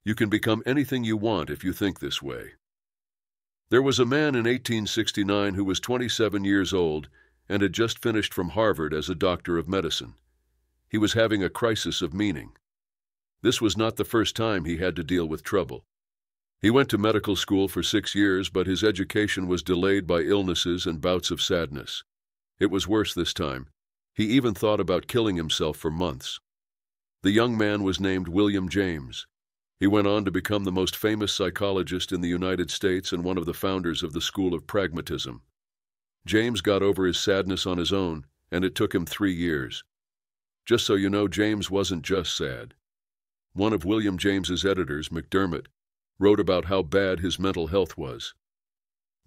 You can become anything you want if you think this way. There was a man in 1869 who was 27 years old and had just finished from Harvard as a doctor of medicine. He was having a crisis of meaning. This was not the first time he had to deal with trouble. He went to medical school for 6 years, but his education was delayed by illnesses and bouts of sadness. It was worse this time. He even thought about killing himself for months. The young man was named William James. He went on to become the most famous psychologist in the United States and one of the founders of the school of pragmatism. James got over his sadness on his own, and it took him 3 years. Just so you know, James wasn't just sad. One of William James's editors, McDermott, wrote about how bad his mental health was.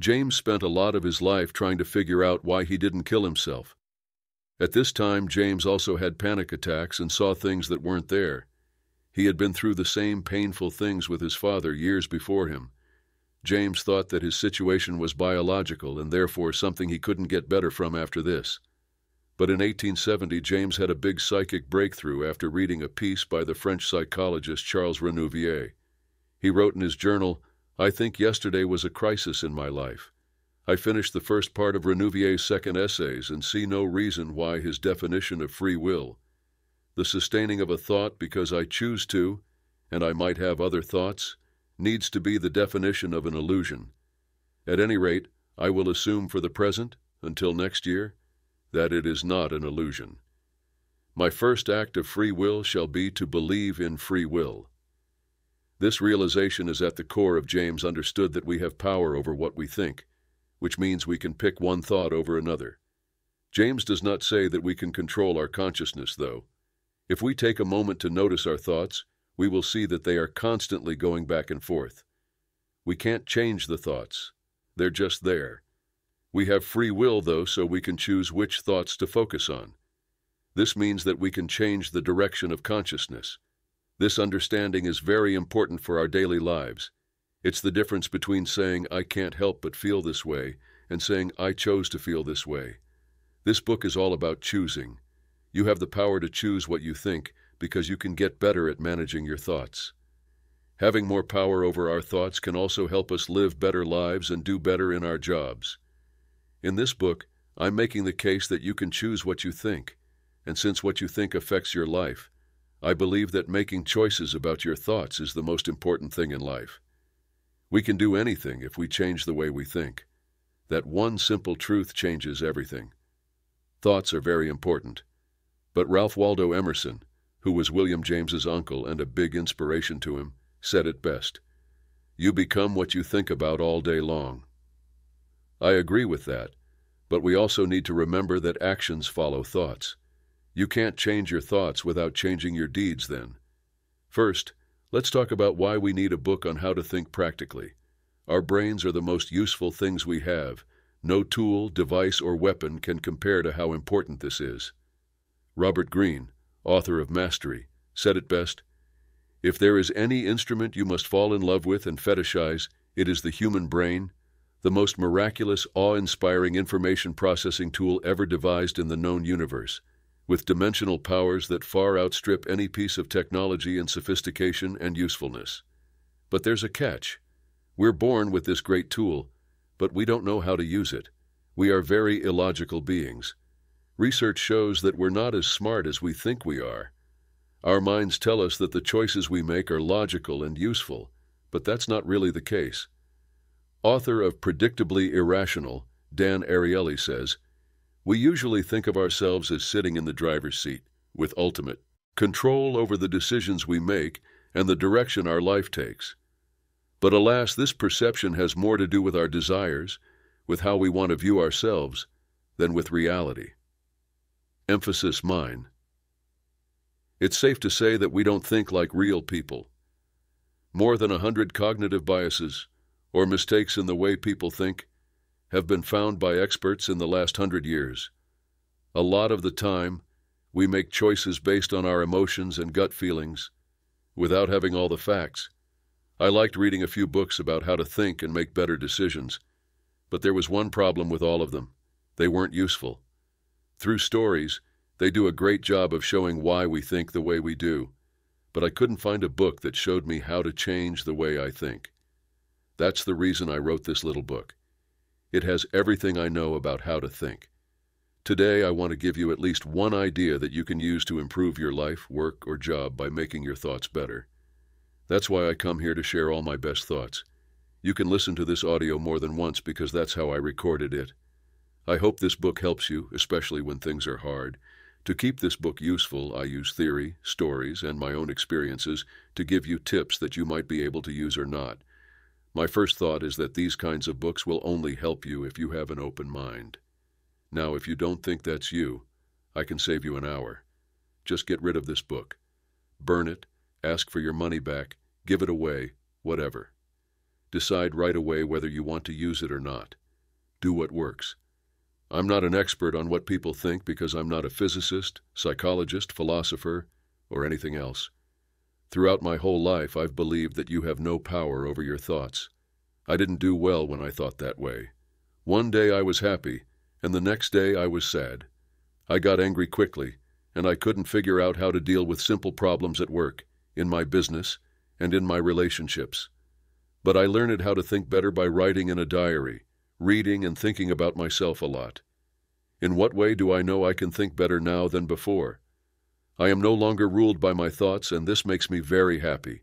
James spent a lot of his life trying to figure out why he didn't kill himself. At this time, James also had panic attacks and saw things that weren't there. He had been through the same painful things with his father years before him. James thought that his situation was biological and therefore something he couldn't get better from after this. But in 1870, James had a big psychic breakthrough after reading a piece by the French psychologist Charles Renouvier. He wrote in his journal, "I think yesterday was a crisis in my life. I finished the first part of Renouvier's second essays and see no reason why his definition of free will, the sustaining of a thought because I choose to, and I might have other thoughts, needs to be the definition of an illusion. At any rate, I will assume for the present, until next year, that it is not an illusion. My first act of free will shall be to believe in free will." This realization is at the core of James understood that we have power over what we think, which means we can pick one thought over another. James does not say that we can control our consciousness, though. If we take a moment to notice our thoughts, we will see that they are constantly going back and forth. We can't change the thoughts. They're just there. We have free will, though, so we can choose which thoughts to focus on. This means that we can change the direction of consciousness. This understanding is very important for our daily lives. It's the difference between saying, "I can't help but feel this way," and saying, "I chose to feel this way." This book is all about choosing. You have the power to choose what you think because you can get better at managing your thoughts. Having more power over our thoughts can also help us live better lives and do better in our jobs. In this book, I'm making the case that you can choose what you think, and since what you think affects your life, I believe that making choices about your thoughts is the most important thing in life. We can do anything if we change the way we think. That one simple truth changes everything. Thoughts are very important. But Ralph Waldo Emerson, who was William James's uncle and a big inspiration to him, said it best. You become what you think about all day long. I agree with that, but we also need to remember that actions follow thoughts. You can't change your thoughts without changing your deeds then. First, let's talk about why we need a book on how to think practically. Our brains are the most useful things we have. No tool, device, or weapon can compare to how important this is. Robert Greene, author of Mastery, said it best, "If there is any instrument you must fall in love with and fetishize, it is the human brain, the most miraculous, awe-inspiring information processing tool ever devised in the known universe, with dimensional powers that far outstrip any piece of technology in sophistication and usefulness. But there's a catch. We're born with this great tool, but we don't know how to use it. We are very illogical beings. Research shows that we're not as smart as we think we are. Our minds tell us that the choices we make are logical and useful, but that's not really the case." Author of Predictably Irrational, Dan Ariely says, "We usually think of ourselves as sitting in the driver's seat, with ultimate control over the decisions we make and the direction our life takes. But alas, this perception has more to do with our desires, with how we want to view ourselves, than with reality." Emphasis mine. It's safe to say that we don't think like real people. More than 100 cognitive biases, or mistakes in the way people think, have been found by experts in the last 100 years. A lot of the time, we make choices based on our emotions and gut feelings, without having all the facts. I liked reading a few books about how to think and make better decisions, but there was one problem with all of them. They weren't useful. Through stories, they do a great job of showing why we think the way we do, but I couldn't find a book that showed me how to change the way I think. That's the reason I wrote this little book. It has everything I know about how to think. Today, I want to give you at least one idea that you can use to improve your life, work, or job by making your thoughts better. That's why I come here to share all my best thoughts. You can listen to this audio more than once because that's how I recorded it. I hope this book helps you, especially when things are hard. To keep this book useful, I use theory, stories, and my own experiences to give you tips that you might be able to use or not. My first thought is that these kinds of books will only help you if you have an open mind. Now, if you don't think that's you, I can save you an hour. Just get rid of this book. Burn it, ask for your money back, give it away, whatever. Decide right away whether you want to use it or not. Do what works. I'm not an expert on what people think because I'm not a physicist, psychologist, philosopher, or anything else. Throughout my whole life, I've believed that you have no power over your thoughts. I didn't do well when I thought that way. One day I was happy, and the next day I was sad. I got angry quickly, and I couldn't figure out how to deal with simple problems at work, in my business, and in my relationships. But I learned how to think better by writing in a diary, reading and thinking about myself a lot. In what way do I know I can think better now than before? I am no longer ruled by my thoughts, and this makes me very happy.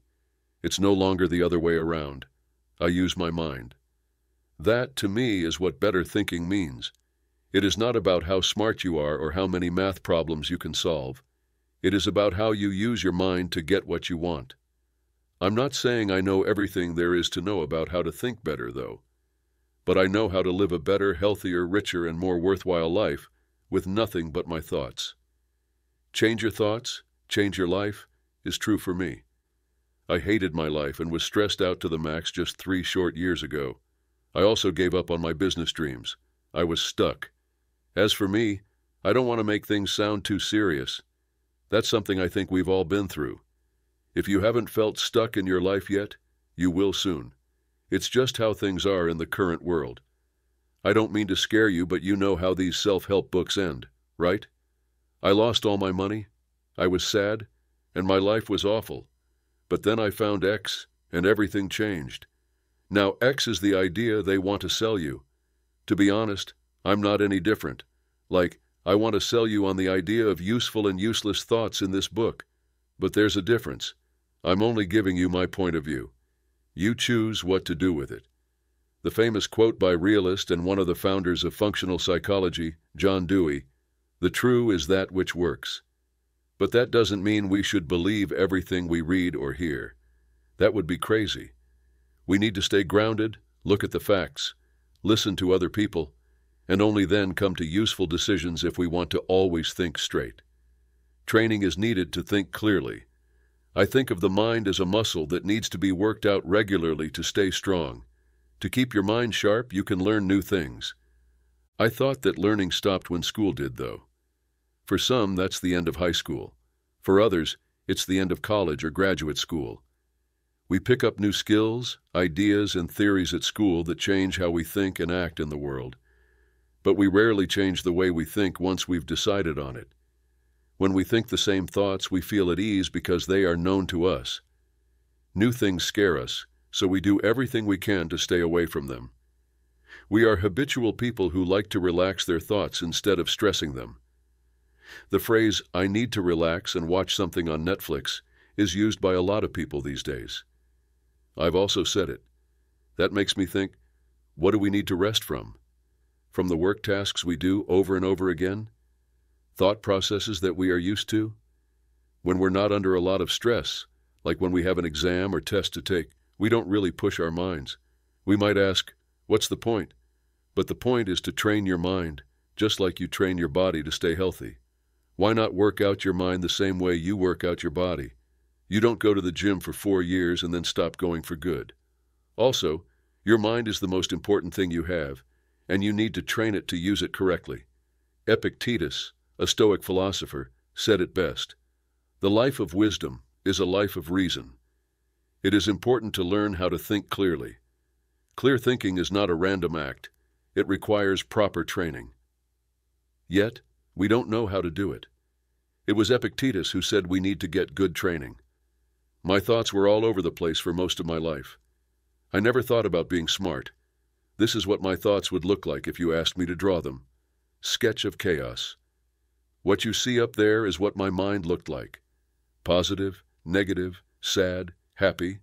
It's no longer the other way around. I use my mind. That, to me, is what better thinking means. It is not about how smart you are or how many math problems you can solve. It is about how you use your mind to get what you want. I'm not saying I know everything there is to know about how to think better, though. But I know how to live a better, healthier, richer, and more worthwhile life with nothing but my thoughts. Change your thoughts, change your life is true for me. I hated my life and was stressed out to the max just 3 short years ago. I also gave up on my business dreams. I was stuck. As for me, I don't want to make things sound too serious. That's something I think we've all been through. If you haven't felt stuck in your life yet, you will soon. It's just how things are in the current world. I don't mean to scare you, but you know how these self-help books end, right? I lost all my money, I was sad, and my life was awful. But then I found X, and everything changed. Now X is the idea they want to sell you. To be honest, I'm not any different. Like, I want to sell you on the idea of useful and useless thoughts in this book. But there's a difference. I'm only giving you my point of view. You choose what to do with it. The famous quote by realist and one of the founders of functional psychology, John Dewey, "The true is that which works." But that doesn't mean we should believe everything we read or hear. That would be crazy. We need to stay grounded, look at the facts, listen to other people, and only then come to useful decisions if we want to always think straight. Training is needed to think clearly. I think of the mind as a muscle that needs to be worked out regularly to stay strong. To keep your mind sharp, you can learn new things. I thought that learning stopped when school did, though. For some, that's the end of high school. For others, it's the end of college or graduate school. We pick up new skills, ideas, and theories at school that change how we think and act in the world. But we rarely change the way we think once we've decided on it. When we think the same thoughts, we feel at ease because they are known to us. New things scare us, so we do everything we can to stay away from them. We are habitual people who like to relax their thoughts instead of stressing them. The phrase, "I need to relax and watch something on Netflix," is used by a lot of people these days. I've also said it. That makes me think, what do we need to rest from? From the work tasks we do over and over again? Thought processes that we are used to? When we're not under a lot of stress, like when we have an exam or test to take, we don't really push our minds. We might ask, what's the point? But the point is to train your mind, just like you train your body to stay healthy. Why not work out your mind the same way you work out your body? You don't go to the gym for 4 years and then stop going for good. Also, your mind is the most important thing you have, and you need to train it to use it correctly. Epictetus, a Stoic philosopher, said it best. The life of wisdom is a life of reason. It is important to learn how to think clearly. Clear thinking is not a random act. It requires proper training. Yet, we don't know how to do it. It was Epictetus who said we need to get good training. My thoughts were all over the place for most of my life. I never thought about being smart. This is what my thoughts would look like if you asked me to draw them. Sketch of chaos. What you see up there is what my mind looked like. Positive, negative, sad, happy,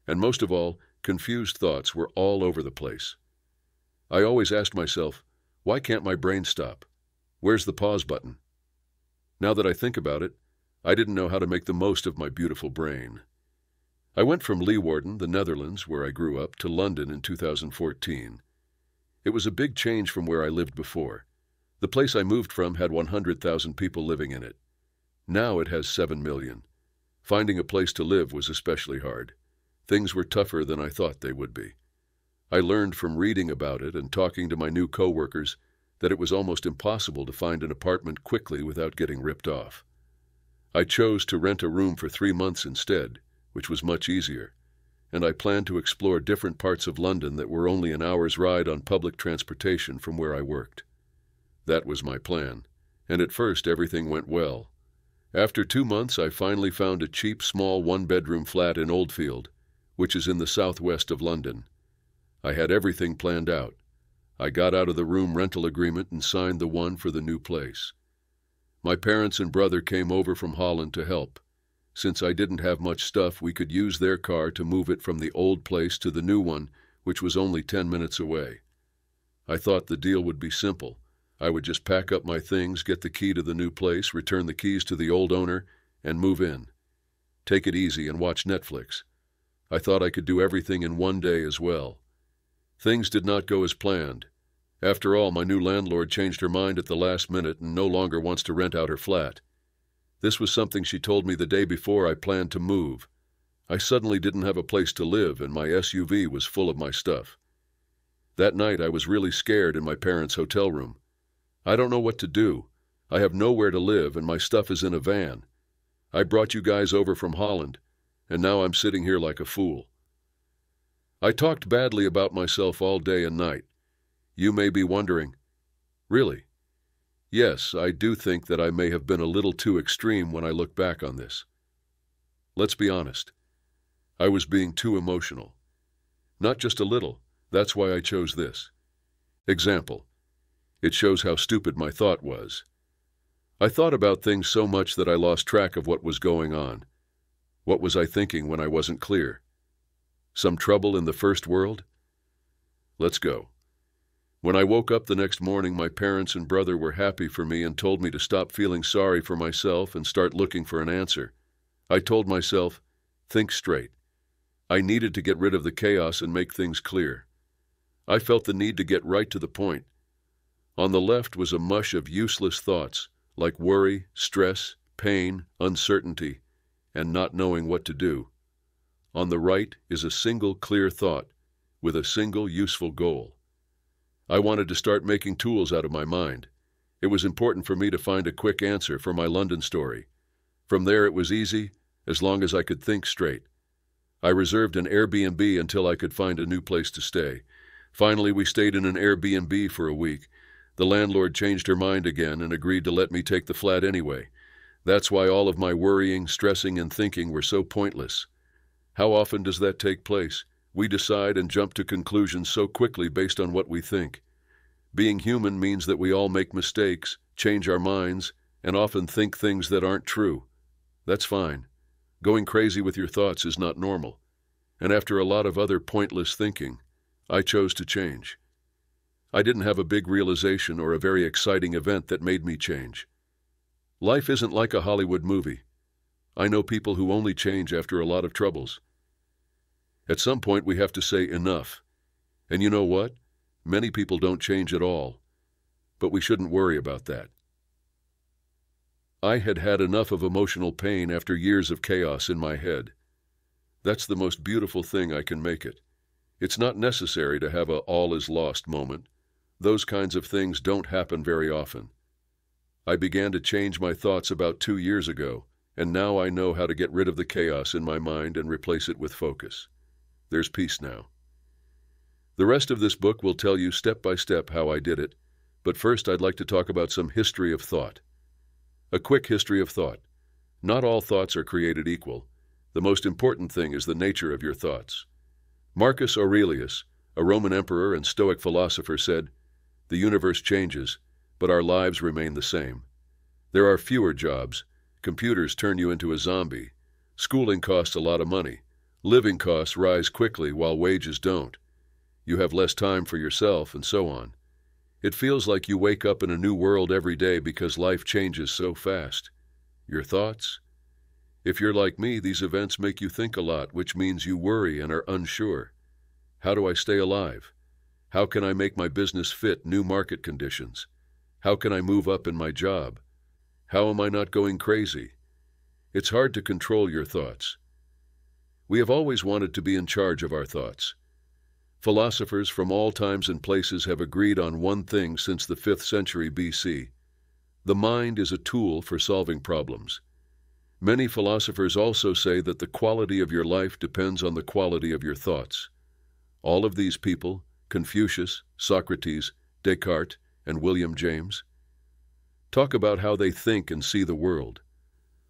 and most of all, confused thoughts were all over the place. I always asked myself, why can't my brain stop? Where's the pause button? Now that I think about it, I didn't know how to make the most of my beautiful brain. I went from Leeuwarden, the Netherlands, where I grew up, to London in 2014. It was a big change from where I lived before. The place I moved from had 100,000 people living in it. Now it has 7 million. Finding a place to live was especially hard. Things were tougher than I thought they would be. I learned from reading about it and talking to my new co-workers that it was almost impossible to find an apartment quickly without getting ripped off. I chose to rent a room for 3 months instead, which was much easier, and I planned to explore different parts of London that were only an hour's ride on public transportation from where I worked. That was my plan, and at first everything went well. After 2 months, I finally found a cheap, small one-bedroom flat in Oldfield, which is in the southwest of London. I had everything planned out. I got out of the room rental agreement and signed the one for the new place. My parents and brother came over from Holland to help. Since I didn't have much stuff, we could use their car to move it from the old place to the new one, which was only 10 minutes away. I thought the deal would be simple. I would just pack up my things, get the key to the new place, return the keys to the old owner, and move in. Take it easy and watch Netflix. I thought I could do everything in one day as well. Things did not go as planned. After all, my new landlord changed her mind at the last minute and no longer wants to rent out her flat. This was something she told me the day before I planned to move. I suddenly didn't have a place to live and my SUV was full of my stuff. That night I was really scared in my parents' hotel room. I don't know what to do. I have nowhere to live and my stuff is in a van. I brought you guys over from Holland, and now I'm sitting here like a fool. I talked badly about myself all day and night. You may be wondering, really? Yes, I do think that I may have been a little too extreme when I look back on this. Let's be honest. I was being too emotional. Not just a little. That's why I chose this. Example. It shows how stupid my thought was. I thought about things so much that I lost track of what was going on. What was I thinking when I wasn't clear? Some trouble in the first world? Let's go. When I woke up the next morning, my parents and brother were happy for me and told me to stop feeling sorry for myself and start looking for an answer. I told myself, think straight. I needed to get rid of the chaos and make things clear. I felt the need to get right to the point. On the left was a mush of useless thoughts, like worry, stress, pain, uncertainty, and not knowing what to do. On the right is a single clear thought with a single useful goal. I wanted to start making tools out of my mind. It was important for me to find a quick answer for my London story. From there it was easy, as long as I could think straight. I reserved an Airbnb until I could find a new place to stay. Finally, we stayed in an Airbnb for a week. The landlord changed her mind again and agreed to let me take the flat anyway. That's why all of my worrying, stressing, and thinking were so pointless. How often does that take place? We decide and jump to conclusions so quickly based on what we think. Being human means that we all make mistakes, change our minds, and often think things that aren't true. That's fine. Going crazy with your thoughts is not normal. And after a lot of other pointless thinking, I chose to change. I didn't have a big realization or a very exciting event that made me change. Life isn't like a Hollywood movie. I know people who only change after a lot of troubles. At some point, we have to say enough. And you know what? Many people don't change at all. But we shouldn't worry about that. I had had enough of emotional pain after years of chaos in my head. That's the most beautiful thing I can make it. It's not necessary to have a all is lost moment. Those kinds of things don't happen very often. I began to change my thoughts about 2 years ago, and now I know how to get rid of the chaos in my mind and replace it with focus. There's peace now. The rest of this book will tell you step by step how I did it, but first I'd like to talk about some history of thought. A quick history of thought. Not all thoughts are created equal. The most important thing is the nature of your thoughts. Marcus Aurelius, a Roman emperor and Stoic philosopher, said, "The universe changes, but our lives remain the same. There are fewer jobs. Computers turn you into a zombie. Schooling costs a lot of money. Living costs rise quickly while wages don't. You have less time for yourself, and so on. It feels like you wake up in a new world every day because life changes so fast." Your thoughts? If you're like me, these events make you think a lot, which means you worry and are unsure. How do I stay alive? How can I make my business fit new market conditions? How can I move up in my job? How am I not going crazy? It's hard to control your thoughts. We have always wanted to be in charge of our thoughts. Philosophers from all times and places have agreed on one thing since the 5th century BC. The mind is a tool for solving problems. Many philosophers also say that the quality of your life depends on the quality of your thoughts. All of these people, Confucius, Socrates, Descartes, and William James, talk about how they think and see the world.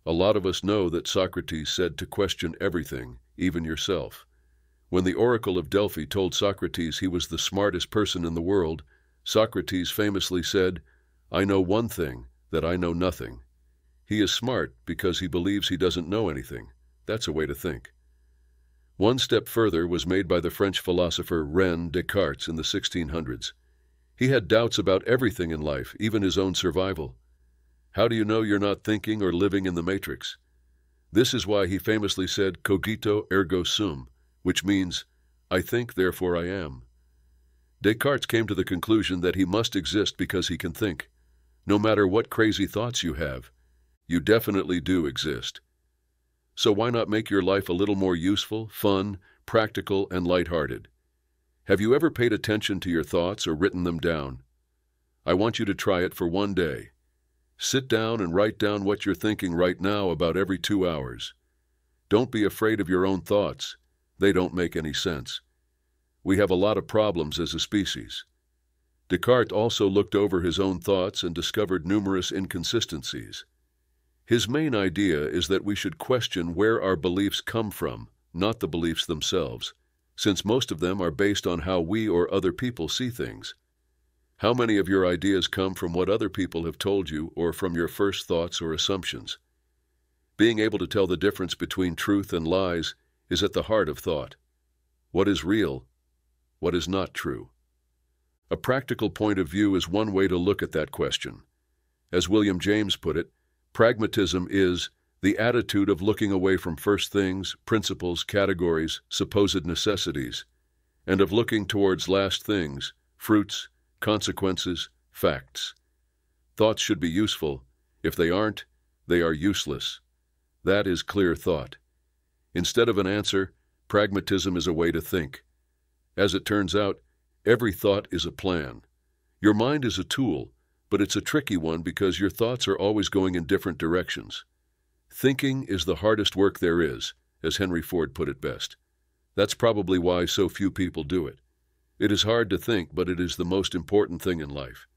A lot of us know that Socrates said to question everything, even yourself. When the Oracle of Delphi told Socrates he was the smartest person in the world, Socrates famously said, "I know one thing, that I know nothing." He is smart because he believes he doesn't know anything. That's a way to think. One step further was made by the French philosopher René Descartes in the 1600s. He had doubts about everything in life, even his own survival. How do you know you're not thinking or living in the matrix? This is why he famously said, "Cogito ergo sum," which means, "I think, therefore I am." Descartes came to the conclusion that he must exist because he can think. No matter what crazy thoughts you have, you definitely do exist. So why not make your life a little more useful, fun, practical, and lighthearted? Have you ever paid attention to your thoughts or written them down? I want you to try it for one day. Sit down and write down what you're thinking right now about every 2 hours. Don't be afraid of your own thoughts. They don't make any sense. We have a lot of problems as a species. Descartes also looked over his own thoughts and discovered numerous inconsistencies. His main idea is that we should question where our beliefs come from, not the beliefs themselves, since most of them are based on how we or other people see things. How many of your ideas come from what other people have told you or from your first thoughts or assumptions? Being able to tell the difference between truth and lies is at the heart of thought. What is real? What is not true? A practical point of view is one way to look at that question. As William James put it, pragmatism is the attitude of looking away from first things, principles, categories, supposed necessities, and of looking towards last things, fruits, consequences, facts. Thoughts should be useful. If they aren't, they are useless. That is clear thought. Instead of an answer, pragmatism is a way to think. As it turns out, every thought is a plan. Your mind is a tool, but it's a tricky one because your thoughts are always going in different directions. Thinking is the hardest work there is, as Henry Ford put it best. That's probably why so few people do it. It is hard to think, but it is the most important thing in life.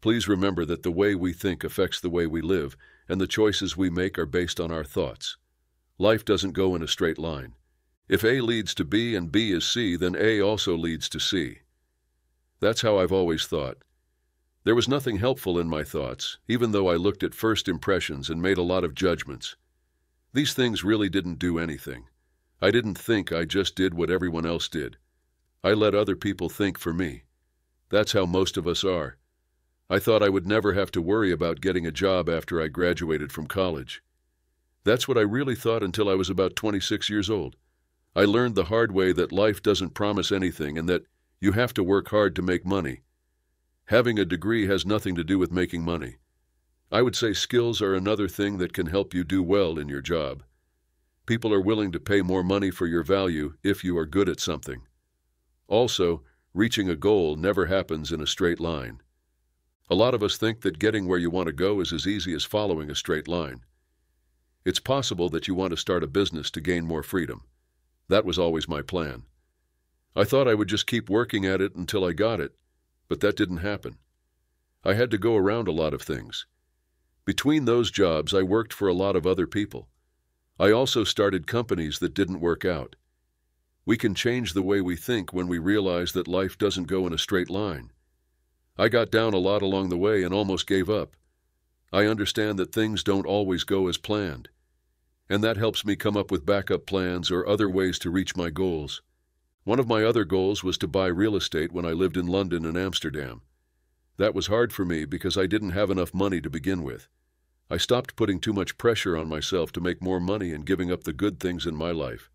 Please remember that the way we think affects the way we live, and the choices we make are based on our thoughts. Life doesn't go in a straight line. If A leads to B and B is C, then A also leads to C. That's how I've always thought. There was nothing helpful in my thoughts, even though I looked at first impressions and made a lot of judgments. These things really didn't do anything. I didn't think, I just did what everyone else did. I let other people think for me. That's how most of us are. I thought I would never have to worry about getting a job after I graduated from college. That's what I really thought until I was about 26 years old. I learned the hard way that life doesn't promise anything and that you have to work hard to make money. Having a degree has nothing to do with making money. I would say skills are another thing that can help you do well in your job. People are willing to pay more money for your value if you are good at something. Also, reaching a goal never happens in a straight line. A lot of us think that getting where you want to go is as easy as following a straight line. It's possible that you want to start a business to gain more freedom. That was always my plan. I thought I would just keep working at it until I got it, but that didn't happen. I had to go around a lot of things. Between those jobs, I worked for a lot of other people. I also started companies that didn't work out. We can change the way we think when we realize that life doesn't go in a straight line. I got down a lot along the way and almost gave up. I understand that things don't always go as planned, and that helps me come up with backup plans or other ways to reach my goals. One of my other goals was to buy real estate when I lived in London and Amsterdam. That was hard for me because I didn't have enough money to begin with. I stopped putting too much pressure on myself to make more money and giving up the good things in my life.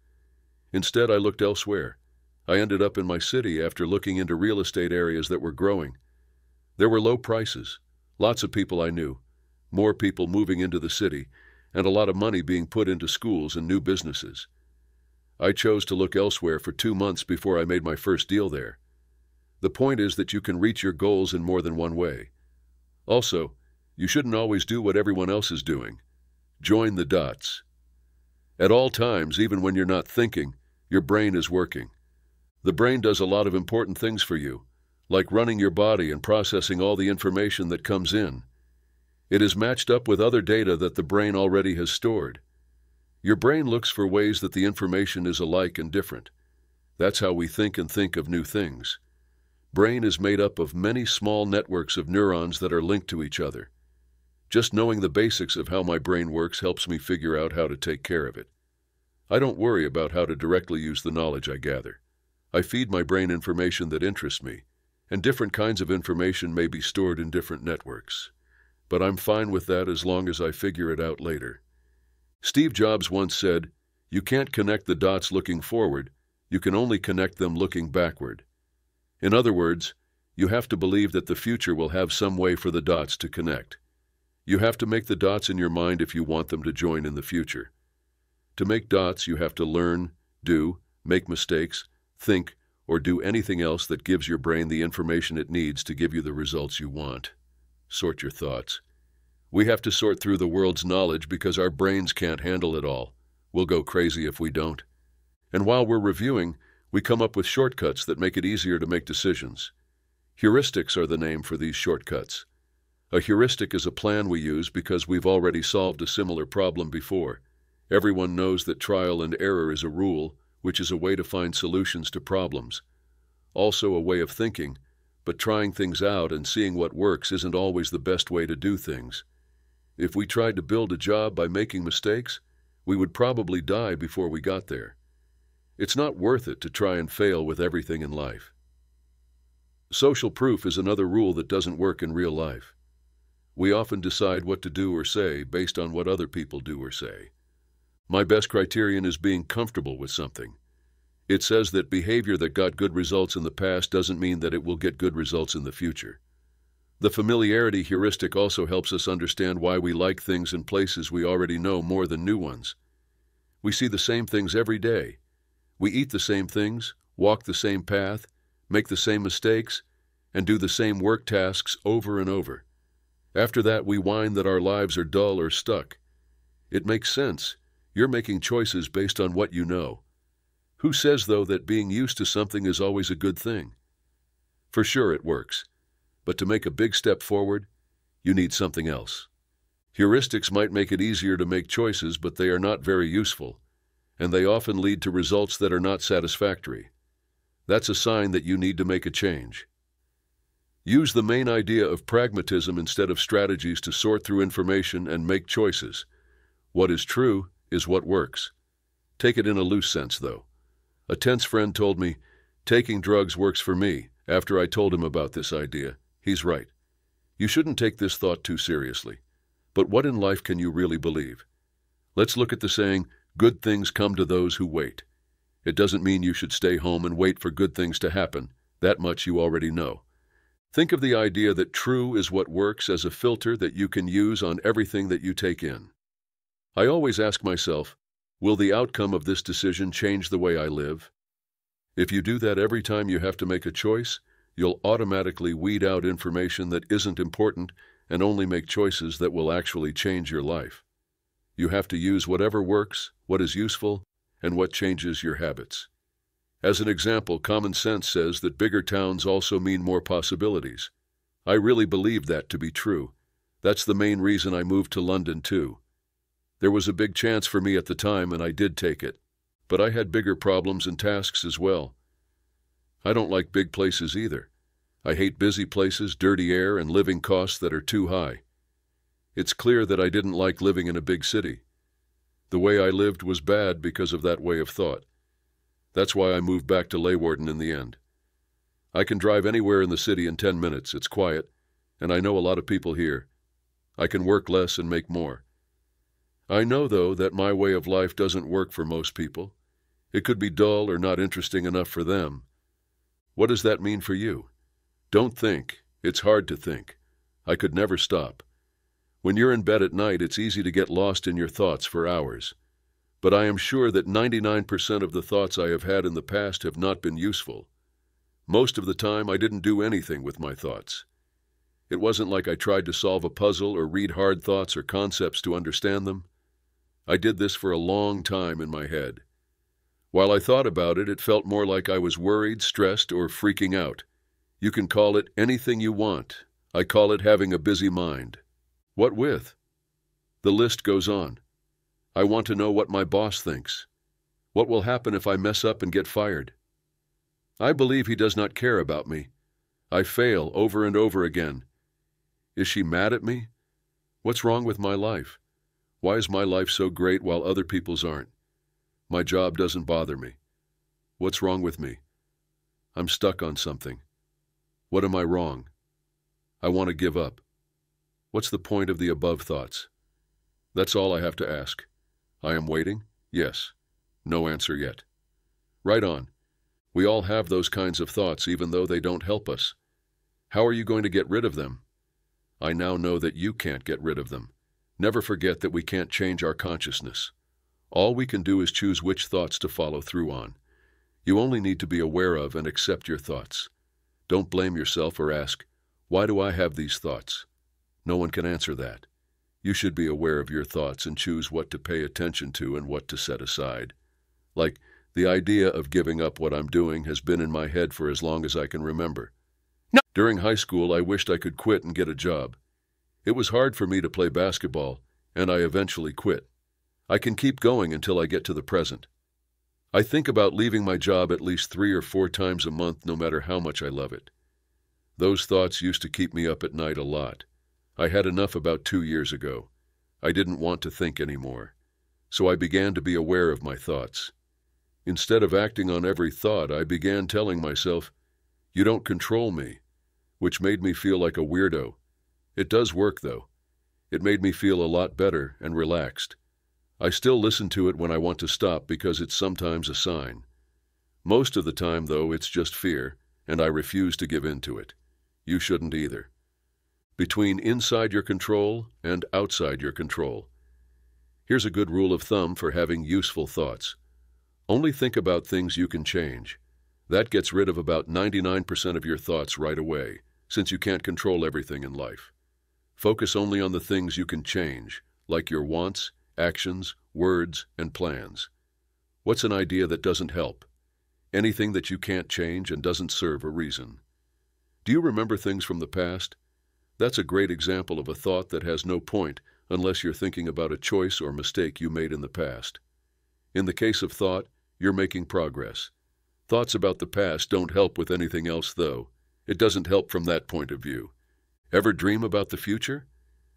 Instead, I looked elsewhere. I ended up in my city after looking into real estate areas that were growing. There were low prices, lots of people I knew, more people moving into the city, and a lot of money being put into schools and new businesses. I chose to look elsewhere for 2 months before I made my first deal there. The point is that you can reach your goals in more than one way. Also, you shouldn't always do what everyone else is doing. Join the dots. At all times, even when you're not thinking, your brain is working. The brain does a lot of important things for you, like running your body and processing all the information that comes in. It is matched up with other data that the brain already has stored. Your brain looks for ways that the information is alike and different. That's how we think and think of new things. Brain is made up of many small networks of neurons that are linked to each other. Just knowing the basics of how my brain works helps me figure out how to take care of it. I don't worry about how to directly use the knowledge I gather. I feed my brain information that interests me, and different kinds of information may be stored in different networks. But I'm fine with that as long as I figure it out later. Steve Jobs once said, "You can't connect the dots looking forward, you can only connect them looking backward." In other words, you have to believe that the future will have some way for the dots to connect. You have to make the dots in your mind if you want them to join in the future. To make dots, you have to learn, do, make mistakes, think, or do anything else that gives your brain the information it needs to give you the results you want. Sort your thoughts. We have to sort through the world's knowledge because our brains can't handle it all. We'll go crazy if we don't. And while we're reviewing, we come up with shortcuts that make it easier to make decisions. Heuristics are the name for these shortcuts. A heuristic is a plan we use because we've already solved a similar problem before. Everyone knows that trial and error is a rule, which is a way to find solutions to problems. Also a way of thinking, but trying things out and seeing what works isn't always the best way to do things. If we tried to build a job by making mistakes, we would probably die before we got there. It's not worth it to try and fail with everything in life. Social proof is another rule that doesn't work in real life. We often decide what to do or say based on what other people do or say. My best criterion is being comfortable with something. It says that behavior that got good results in the past doesn't mean that it will get good results in the future. The familiarity heuristic also helps us understand why we like things in places we already know more than new ones. We see the same things every day. We eat the same things, walk the same path, make the same mistakes, and do the same work tasks over and over. After that, we whine that our lives are dull or stuck. It makes sense. You're making choices based on what you know. Who says, though, that being used to something is always a good thing? For sure it works, but to make a big step forward, you need something else. Heuristics might make it easier to make choices, but they are not very useful, and they often lead to results that are not satisfactory. That's a sign that you need to make a change. Use the main idea of pragmatism instead of strategies to sort through information and make choices. What is true is what works. Take it in a loose sense, though. A tense friend told me, "Taking drugs works for me," after I told him about this idea. He's right. You shouldn't take this thought too seriously. But what in life can you really believe? Let's look at the saying, "Good things come to those who wait." It doesn't mean you should stay home and wait for good things to happen. That much you already know. Think of the idea that true is what works as a filter that you can use on everything that you take in. I always ask myself, will the outcome of this decision change the way I live? If you do that every time you have to make a choice, you'll automatically weed out information that isn't important and only make choices that will actually change your life. You have to use whatever works, what is useful, and what changes your habits. As an example, common sense says that bigger towns also mean more possibilities. I really believe that to be true. That's the main reason I moved to London too. There was a big chance for me at the time, and I did take it. But I had bigger problems and tasks as well. I don't like big places either. I hate busy places, dirty air, and living costs that are too high. It's clear that I didn't like living in a big city. The way I lived was bad because of that way of thought. That's why I moved back to Leeuwarden in the end. I can drive anywhere in the city in 10 minutes. It's quiet, and I know a lot of people here. I can work less and make more. I know, though, that my way of life doesn't work for most people. It could be dull or not interesting enough for them. What does that mean for you? Don't think. It's hard to think. I could never stop. When you're in bed at night, it's easy to get lost in your thoughts for hours. But I am sure that 99% of the thoughts I have had in the past have not been useful. Most of the time, I didn't do anything with my thoughts. It wasn't like I tried to solve a puzzle or read hard thoughts or concepts to understand them. I did this for a long time in my head. While I thought about it, it felt more like I was worried, stressed, or freaking out. You can call it anything you want. I call it having a busy mind. What with? The list goes on. I want to know what my boss thinks. What will happen if I mess up and get fired? I believe he does not care about me. I fail over and over again. Is she mad at me? What's wrong with my life? Why is my life so great while other people's aren't? My job doesn't bother me. What's wrong with me? I'm stuck on something. What am I wrong? I want to give up. What's the point of the above thoughts? That's all I have to ask. I am waiting? Yes. No answer yet. Right on. We all have those kinds of thoughts, even though they don't help us. How are you going to get rid of them? I now know that you can't get rid of them. Never forget that we can't change our consciousness. All we can do is choose which thoughts to follow through on. You only need to be aware of and accept your thoughts. Don't blame yourself or ask, why do I have these thoughts? No one can answer that. You should be aware of your thoughts and choose what to pay attention to and what to set aside. Like, the idea of giving up what I'm doing has been in my head for as long as I can remember. No. During high school, I wished I could quit and get a job. It was hard for me to play basketball, and I eventually quit. I can keep going until I get to the present. I think about leaving my job at least 3 or 4 times a month, no matter how much I love it. Those thoughts used to keep me up at night a lot. I had enough about 2 years ago. I didn't want to think anymore. So I began to be aware of my thoughts. Instead of acting on every thought, I began telling myself, you don't control me, which made me feel like a weirdo. It does work, though. It made me feel a lot better and relaxed. I still listen to it when I want to stop because it's sometimes a sign. Most of the time, though, it's just fear, and I refuse to give in to it. You shouldn't either. Between inside your control and outside your control. Here's a good rule of thumb for having useful thoughts. Only think about things you can change. That gets rid of about 99% of your thoughts right away, since you can't control everything in life. Focus only on the things you can change, like your wants, actions, words, and plans. What's an idea that doesn't help? Anything that you can't change and doesn't serve a reason. Do you remember things from the past? That's a great example of a thought that has no point unless you're thinking about a choice or mistake you made in the past. In the case of thought, you're making progress. Thoughts about the past don't help with anything else, though. It doesn't help from that point of view. Ever dream about the future?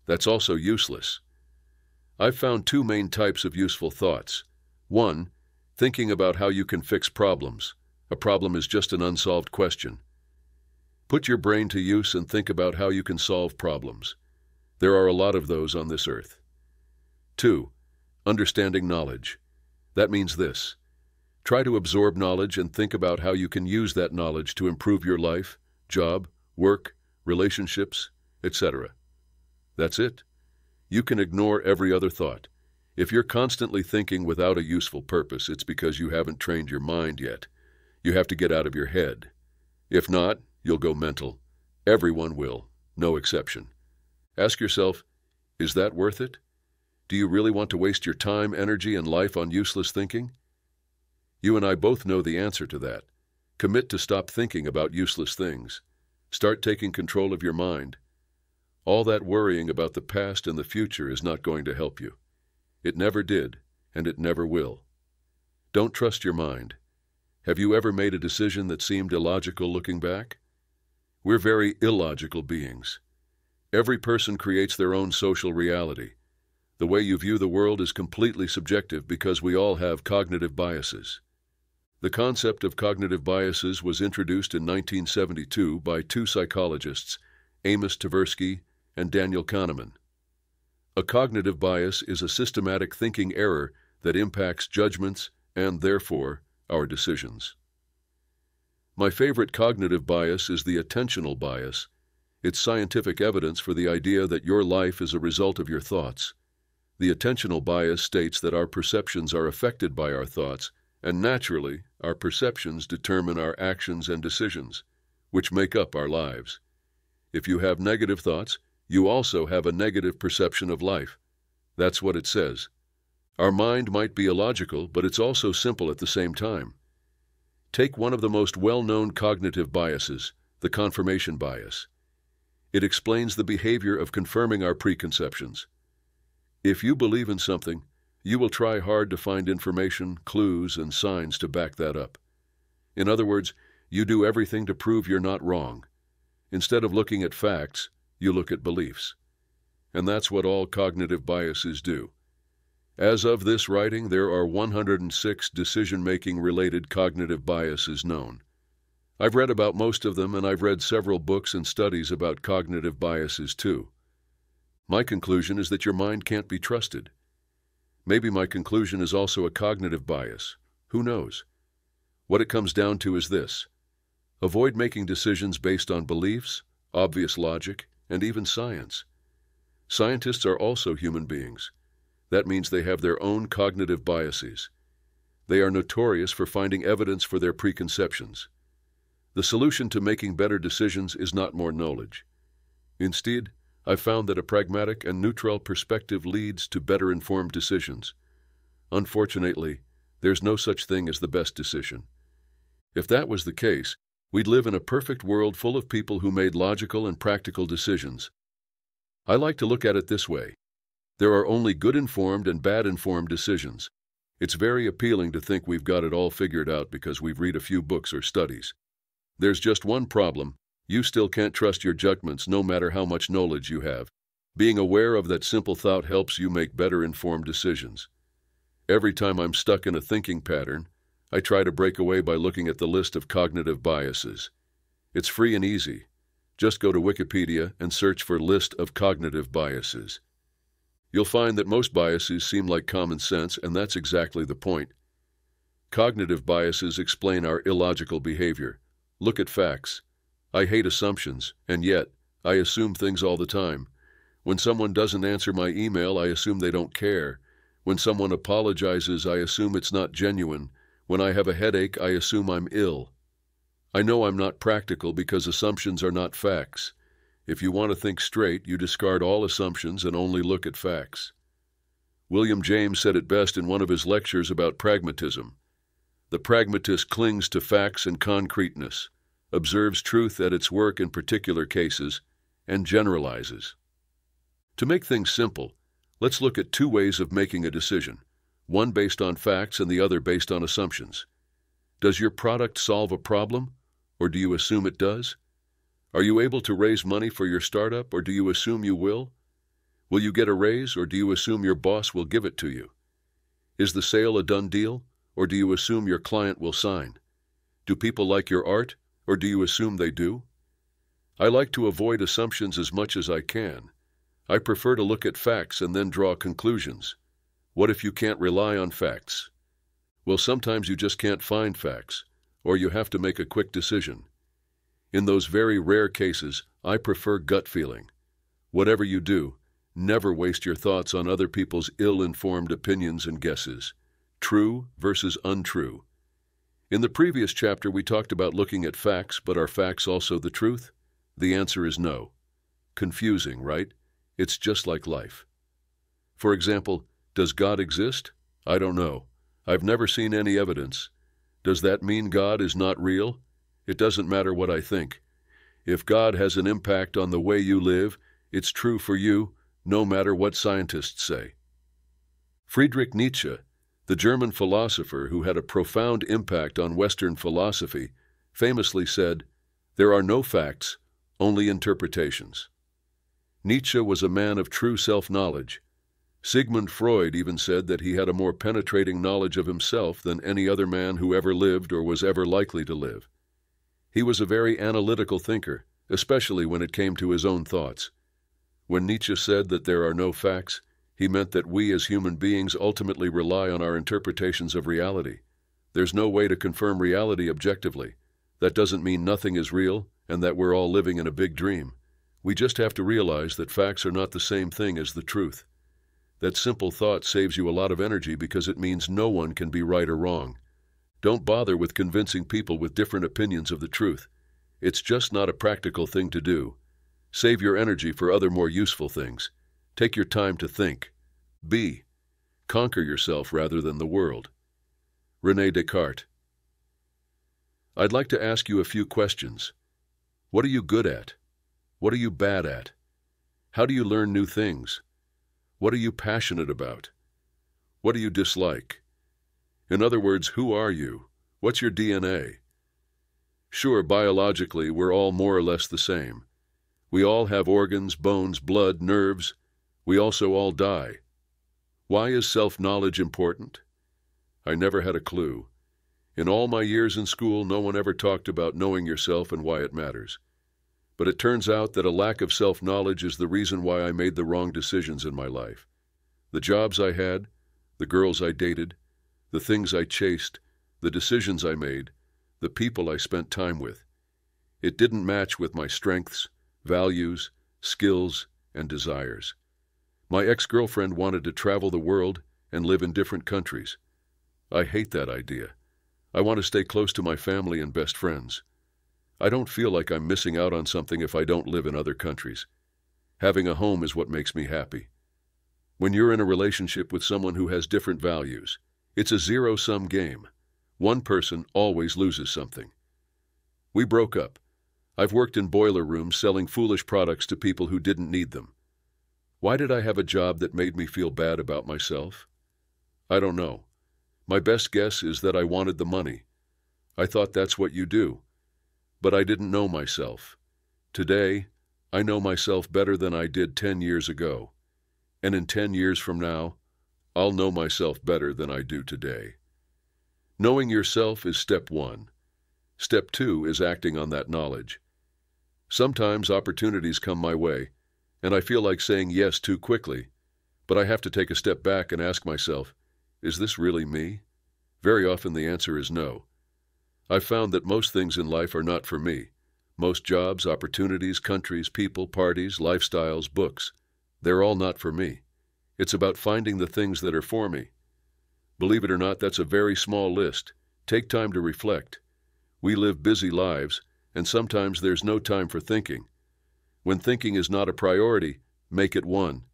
That's also useless. I've found 2 main types of useful thoughts. 1, thinking about how you can fix problems. A problem is just an unsolved question. Put your brain to use and think about how you can solve problems. There are a lot of those on this earth. 2, understanding knowledge. That means this. Try to absorb knowledge and think about how you can use that knowledge to improve your life, job, work, relationships, etc. That's it. You can ignore every other thought. If you're constantly thinking without a useful purpose, it's because you haven't trained your mind yet. You have to get out of your head. If not, you'll go mental. Everyone will, no exception. Ask yourself, is that worth it? Do you really want to waste your time, energy, and life on useless thinking? You and I both know the answer to that. Commit to stop thinking about useless things. Start taking control of your mind. All that worrying about the past and the future is not going to help you. It never did, and it never will. Don't trust your mind. Have you ever made a decision that seemed illogical looking back? We're very illogical beings. Every person creates their own social reality. The way you view the world is completely subjective because we all have cognitive biases. The concept of cognitive biases was introduced in 1972 by two psychologists, Amos Tversky and Daniel Kahneman. A cognitive bias is a systematic thinking error that impacts judgments and, therefore, our decisions. My favorite cognitive bias is the attentional bias. It's scientific evidence for the idea that your life is a result of your thoughts. The attentional bias states that our perceptions are affected by our thoughts, and naturally, our perceptions determine our actions and decisions, which make up our lives. If you have negative thoughts, you also have a negative perception of life. That's what it says. Our mind might be illogical, but it's also simple at the same time. Take one of the most well-known cognitive biases, the confirmation bias. It explains the behavior of confirming our preconceptions. If you believe in something, you will try hard to find information, clues, and signs to back that up. In other words, you do everything to prove you're not wrong. Instead of looking at facts, you look at beliefs. And that's what all cognitive biases do. As of this writing, there are 106 decision-making related cognitive biases known. I've read about most of them, and I've read several books and studies about cognitive biases too. My conclusion is that your mind can't be trusted. Maybe my conclusion is also a cognitive bias. Who knows? What it comes down to is this: avoid making decisions based on beliefs, obvious logic, and even science. Scientists are also human beings. That means they have their own cognitive biases. They are notorious for finding evidence for their preconceptions. The solution to making better decisions is not more knowledge. Instead, I've found that a pragmatic and neutral perspective leads to better informed decisions. Unfortunately, there's no such thing as the best decision. If that was the case, we'd live in a perfect world full of people who made logical and practical decisions. I like to look at it this way. There are only good-informed and bad-informed decisions. It's very appealing to think we've got it all figured out because we've read a few books or studies. There's just one problem. You still can't trust your judgments no matter how much knowledge you have. Being aware of that simple thought helps you make better informed decisions. Every time I'm stuck in a thinking pattern, I try to break away by looking at the list of cognitive biases. It's free and easy. Just go to Wikipedia and search for list of cognitive biases. You'll find that most biases seem like common sense, and that's exactly the point. Cognitive biases explain our illogical behavior. Look at facts. I hate assumptions, and yet, I assume things all the time. When someone doesn't answer my email, I assume they don't care. When someone apologizes, I assume it's not genuine. When I have a headache, I assume I'm ill. I know I'm not practical because assumptions are not facts. If you want to think straight, you discard all assumptions and only look at facts. William James said it best in one of his lectures about pragmatism. The pragmatist clings to facts and concreteness, observes truth at its work in particular cases, and generalizes. To make things simple, let's look at two ways of making a decision, one based on facts and the other based on assumptions. Does your product solve a problem, or do you assume it does? Are you able to raise money for your startup, or do you assume you will? Will you get a raise, or do you assume your boss will give it to you? Is the sale a done deal, or do you assume your client will sign? Do people like your art, or do you assume they do? I like to avoid assumptions as much as I can. I prefer to look at facts and then draw conclusions. What if you can't rely on facts? Well, sometimes you just can't find facts, or you have to make a quick decision. In those very rare cases, I prefer gut feeling. Whatever you do, never waste your thoughts on other people's ill-informed opinions and guesses. True versus untrue. In the previous chapter, we talked about looking at facts, but are facts also the truth? The answer is no. Confusing, right? It's just like life. For example, does God exist? I don't know. I've never seen any evidence. Does that mean God is not real? It doesn't matter what I think. If God has an impact on the way you live, it's true for you, no matter what scientists say. Friedrich Nietzsche, the German philosopher who had a profound impact on Western philosophy, famously said, "There are no facts, only interpretations." Nietzsche was a man of true self-knowledge. Sigmund Freud even said that he had a more penetrating knowledge of himself than any other man who ever lived or was ever likely to live. He was a very analytical thinker, especially when it came to his own thoughts. When Nietzsche said that there are no facts, he meant that we as human beings ultimately rely on our interpretations of reality. There's no way to confirm reality objectively. That doesn't mean nothing is real and that we're all living in a big dream. We just have to realize that facts are not the same thing as the truth. That simple thought saves you a lot of energy because it means no one can be right or wrong. Don't bother with convincing people with different opinions of the truth. It's just not a practical thing to do. Save your energy for other more useful things. Take your time to think. Be. Conquer yourself rather than the world. René Descartes. I'd like to ask you a few questions. What are you good at? What are you bad at? How do you learn new things? What are you passionate about? What do you dislike? In other words, who are you? What's your DNA? Sure, biologically, we're all more or less the same. We all have organs, bones, blood, nerves. We also all die. Why is self-knowledge important? I never had a clue. In all my years in school, no one ever talked about knowing yourself and why it matters. But it turns out that a lack of self-knowledge is the reason why I made the wrong decisions in my life. The jobs I had, the girls I dated, the things I chased, the decisions I made, the people I spent time with. It didn't match with my strengths, values, skills, and desires. My ex-girlfriend wanted to travel the world and live in different countries. I hate that idea. I want to stay close to my family and best friends. I don't feel like I'm missing out on something if I don't live in other countries. Having a home is what makes me happy. When you're in a relationship with someone who has different values, it's a zero-sum game. One person always loses something. We broke up. I've worked in boiler rooms selling foolish products to people who didn't need them. Why did I have a job that made me feel bad about myself? I don't know. My best guess is that I wanted the money. I thought that's what you do. But I didn't know myself. Today, I know myself better than I did 10 years ago. And in 10 years from now, I'll know myself better than I do today. Knowing yourself is step 1. Step 2 is acting on that knowledge. Sometimes opportunities come my way, and I feel like saying yes too quickly, but I have to take a step back and ask myself, is this really me? Very often the answer is no. I've found that most things in life are not for me. Most jobs, opportunities, countries, people, parties, lifestyles, books, they're all not for me. It's about finding the things that are for me. Believe it or not, that's a very small list. Take time to reflect. We live busy lives, and sometimes there's no time for thinking. When thinking is not a priority, make it one.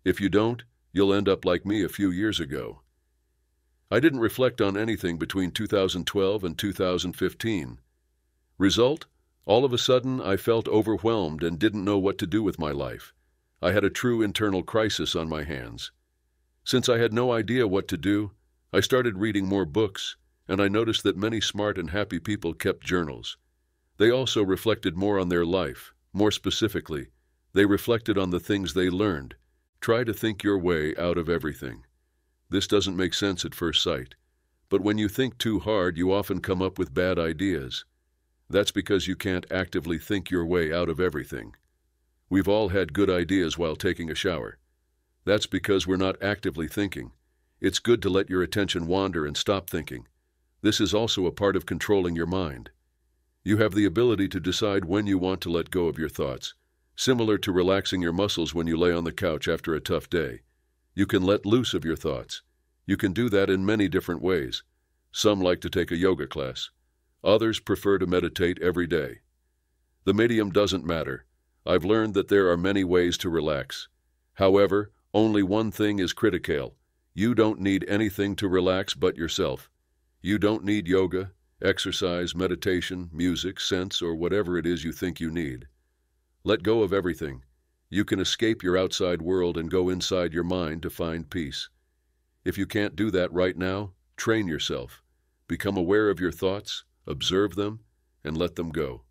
If you don't, you'll end up like me a few years ago. I didn't reflect on anything between 2012 and 2015. Result? All of a sudden, I felt overwhelmed and didn't know what to do with my life. I had a true internal crisis on my hands. Since I had no idea what to do, I started reading more books, and I noticed that many smart and happy people kept journals. They also reflected more on their life. More specifically, they reflected on the things they learned. Try to think your way out of everything. This doesn't make sense at first sight, but when you think too hard, you often come up with bad ideas. That's because you can't actively think your way out of everything. We've all had good ideas while taking a shower. That's because we're not actively thinking. It's good to let your attention wander and stop thinking. This is also a part of controlling your mind. You have the ability to decide when you want to let go of your thoughts, similar to relaxing your muscles when you lay on the couch after a tough day. You can let loose of your thoughts. You can do that in many different ways. Some like to take a yoga class. Others prefer to meditate every day. The medium doesn't matter. I've learned that there are many ways to relax. However, only one thing is critical. You don't need anything to relax but yourself. You don't need yoga, exercise, meditation, music, scents, or whatever it is you think you need. Let go of everything. You can escape your outside world and go inside your mind to find peace. If you can't do that right now, train yourself. Become aware of your thoughts, observe them, and let them go.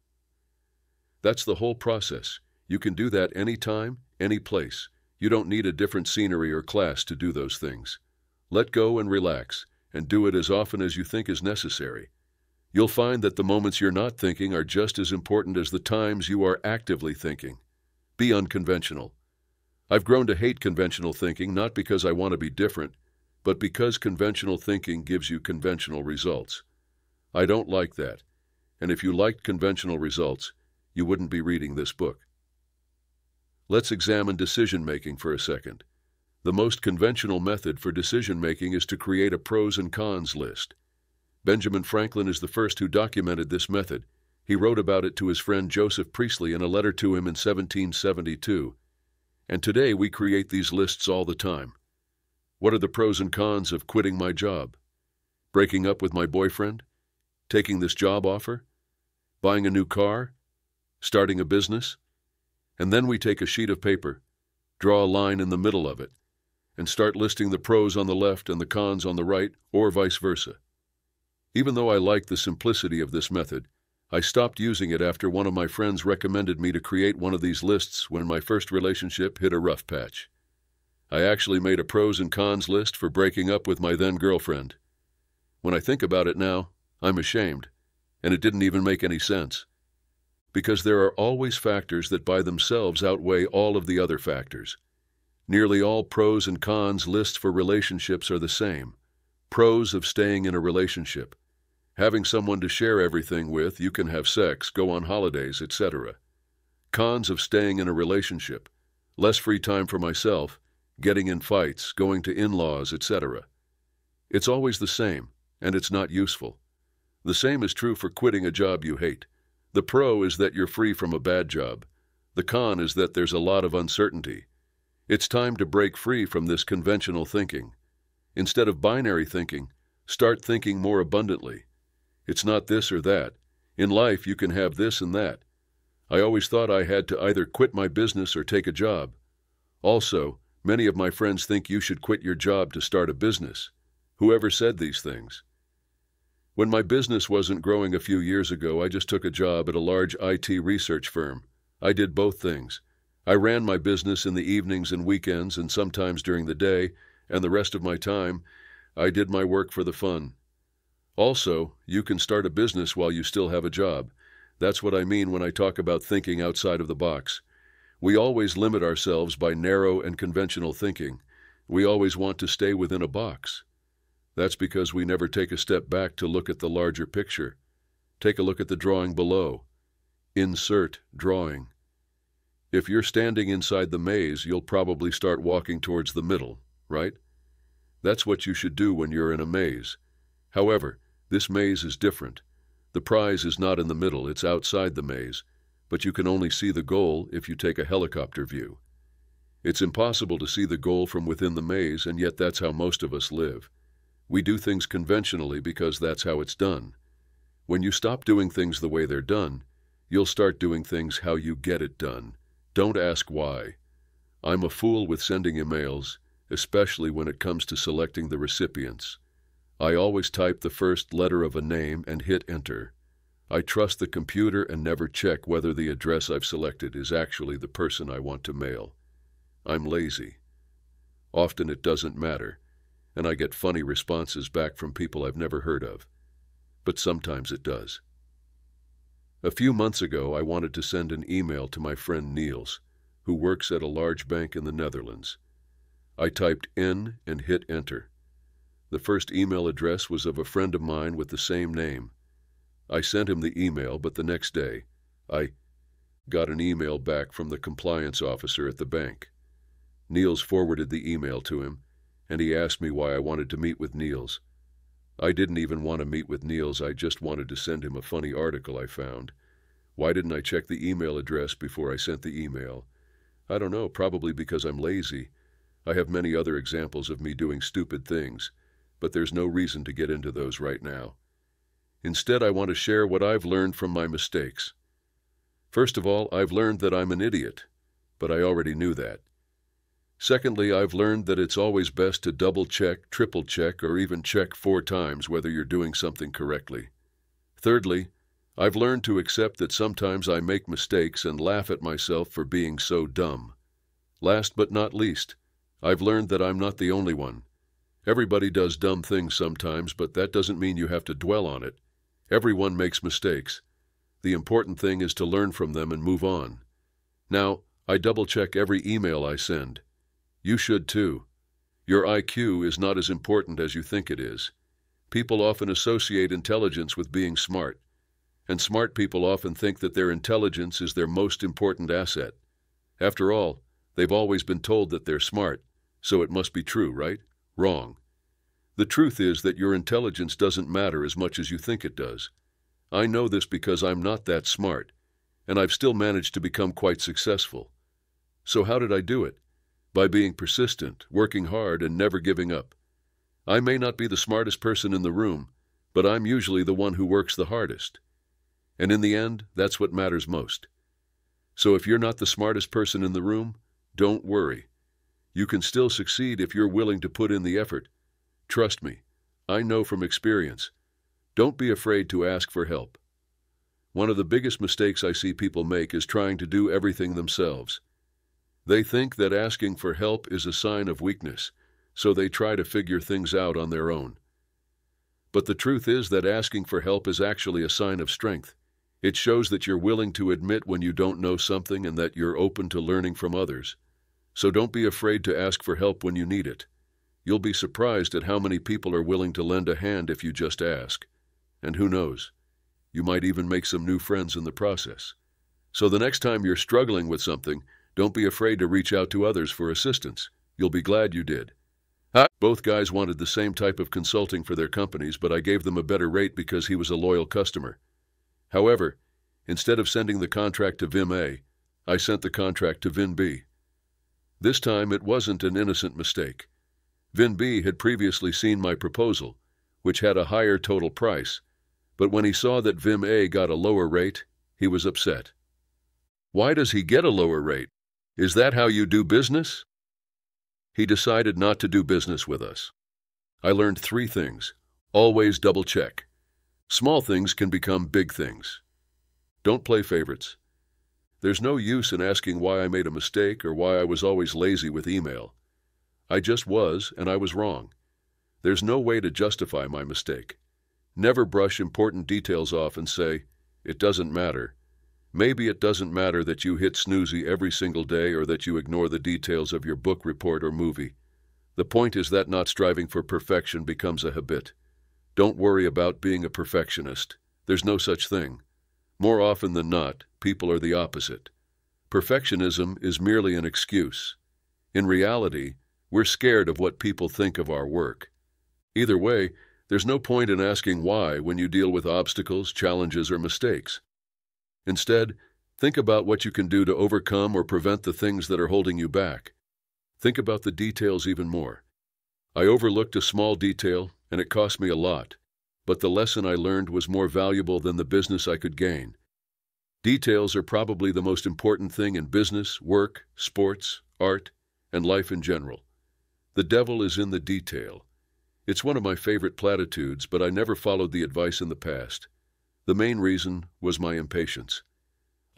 That's the whole process. You can do that anytime, any place. You don't need a different scenery or class to do those things. Let go and relax, and do it as often as you think is necessary. You'll find that the moments you're not thinking are just as important as the times you are actively thinking. Be unconventional. I've grown to hate conventional thinking not because I want to be different, but because conventional thinking gives you conventional results. I don't like that, and if you liked conventional results, you wouldn't be reading this book. Let's examine decision-making for a second. The most conventional method for decision-making is to create a pros and cons list. Benjamin Franklin is the first who documented this method. He wrote about it to his friend Joseph Priestley in a letter to him in 1772. And today we create these lists all the time. What are the pros and cons of quitting my job? Breaking up with my boyfriend? Taking this job offer? Buying a new car? Starting a business? And then we take a sheet of paper, draw a line in the middle of it, and start listing the pros on the left and the cons on the right, or vice versa. Even though I like the simplicity of this method, I stopped using it after one of my friends recommended me to create one of these lists when my first relationship hit a rough patch. I actually made a pros and cons list for breaking up with my then-girlfriend. When I think about it now, I'm ashamed, and it didn't even make any sense. Because there are always factors that by themselves outweigh all of the other factors. Nearly all pros and cons lists for relationships are the same. Pros of staying in a relationship. Having someone to share everything with, you can have sex, go on holidays, etc. Cons of staying in a relationship. Less free time for myself, getting in fights, going to in-laws, etc. It's always the same, and it's not useful. The same is true for quitting a job you hate. The pro is that you're free from a bad job. The con is that there's a lot of uncertainty. It's time to break free from this conventional thinking. Instead of binary thinking, start thinking more abundantly. It's not this or that. In life, you can have this and that. I always thought I had to either quit my business or take a job. Also, many of my friends think you should quit your job to start a business. Whoever said these things? When my business wasn't growing a few years ago, I just took a job at a large IT research firm. I did both things. I ran my business in the evenings and weekends and sometimes during the day, and the rest of my time, I did my work for the fun. Also, you can start a business while you still have a job. That's what I mean when I talk about thinking outside of the box. We always limit ourselves by narrow and conventional thinking. We always want to stay within a box. That's because we never take a step back to look at the larger picture. Take a look at the drawing below. Insert drawing. If you're standing inside the maze, you'll probably start walking towards the middle, right? That's what you should do when you're in a maze. However, this maze is different. The prize is not in the middle, it's outside the maze, but you can only see the goal if you take a helicopter view. It's impossible to see the goal from within the maze, and yet that's how most of us live. We do things conventionally because that's how it's done. When you stop doing things the way they're done, you'll start doing things how you get it done. Don't ask why. I'm a fool with sending emails, especially when it comes to selecting the recipients. I always type the first letter of a name and hit enter. I trust the computer and never check whether the address I've selected is actually the person I want to mail. I'm lazy. Often it doesn't matter, and I get funny responses back from people I've never heard of. But sometimes it does. A few months ago, I wanted to send an email to my friend Niels, who works at a large bank in the Netherlands. I typed in and hit enter. The first email address was of a friend of mine with the same name. I sent him the email, but the next day, I got an email back from the compliance officer at the bank. Niels forwarded the email to him, and he asked me why I wanted to meet with Niels. I didn't even want to meet with Niels, I just wanted to send him a funny article I found. Why didn't I check the email address before I sent the email? I don't know, probably because I'm lazy. I have many other examples of me doing stupid things, but there's no reason to get into those right now. Instead, I want to share what I've learned from my mistakes. First of all, I've learned that I'm an idiot, but I already knew that. Secondly, I've learned that it's always best to double-check, triple-check, or even check 4 times whether you're doing something correctly. Thirdly, I've learned to accept that sometimes I make mistakes and laugh at myself for being so dumb. Last but not least, I've learned that I'm not the only one. Everybody does dumb things sometimes, but that doesn't mean you have to dwell on it. Everyone makes mistakes. The important thing is to learn from them and move on. Now, I double-check every email I send. You should too. Your IQ is not as important as you think it is. People often associate intelligence with being smart, and smart people often think that their intelligence is their most important asset. After all, they've always been told that they're smart, so it must be true, right? Wrong. The truth is that your intelligence doesn't matter as much as you think it does. I know this because I'm not that smart, and I've still managed to become quite successful. So how did I do it? By being persistent, working hard, and never giving up. I may not be the smartest person in the room, but I'm usually the one who works the hardest. And in the end, that's what matters most. So if you're not the smartest person in the room, don't worry. You can still succeed if you're willing to put in the effort. Trust me, I know from experience. Don't be afraid to ask for help. One of the biggest mistakes I see people make is trying to do everything themselves. They think that asking for help is a sign of weakness, so they try to figure things out on their own. But the truth is that asking for help is actually a sign of strength. It shows that you're willing to admit when you don't know something and that you're open to learning from others. So don't be afraid to ask for help when you need it. You'll be surprised at how many people are willing to lend a hand if you just ask. And who knows, you might even make some new friends in the process. So the next time you're struggling with something, don't be afraid to reach out to others for assistance. You'll be glad you did. Both guys wanted the same type of consulting for their companies, but I gave them a better rate because he was a loyal customer. However, instead of sending the contract to Vim A, I sent the contract to Vin B. This time it wasn't an innocent mistake. Vin B had previously seen my proposal, which had a higher total price, but when he saw that Vim A got a lower rate, he was upset. Why does he get a lower rate? Is that how you do business? He decided not to do business with us. I learned 3 things. Always double check. Small things can become big things. Don't play favorites. There's no use in asking why I made a mistake or why I was always lazy with email. I just was, and I was wrong. There's no way to justify my mistake. Never brush important details off and say, "It doesn't matter." Maybe it doesn't matter that you hit snoozy every single day or that you ignore the details of your book report or movie. The point is that not striving for perfection becomes a habit. Don't worry about being a perfectionist. There's no such thing. More often than not, people are the opposite. Perfectionism is merely an excuse. In reality, we're scared of what people think of our work. Either way, there's no point in asking why when you deal with obstacles, challenges, or mistakes. Instead, think about what you can do to overcome or prevent the things that are holding you back. Think about the details even more. I overlooked a small detail, and it cost me a lot, but the lesson I learned was more valuable than the business I could gain. Details are probably the most important thing in business, work, sports, art, and life in general. The devil is in the detail. It's one of my favorite platitudes, but I never followed the advice in the past. The main reason was my impatience.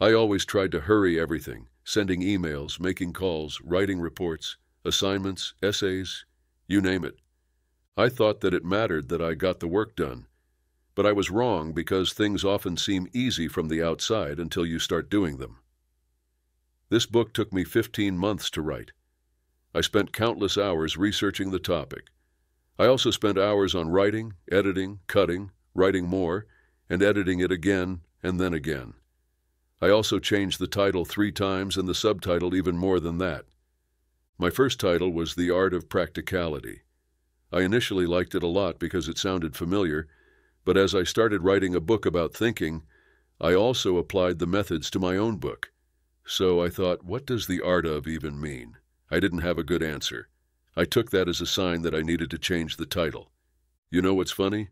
I always tried to hurry everything, sending emails, making calls, writing reports, assignments, essays, you name it. I thought that it mattered that I got the work done, but I was wrong because things often seem easy from the outside until you start doing them. This book took me 15 months to write. I spent countless hours researching the topic. I also spent hours on writing, editing, cutting, writing more, and editing it again and then again. I also changed the title 3 times and the subtitle even more than that. My first title was The Art of Practicality. I initially liked it a lot because it sounded familiar, but as I started writing a book about thinking, I also applied the methods to my own book. So I thought, what does the art of even mean? I didn't have a good answer. I took that as a sign that I needed to change the title. You know what's funny?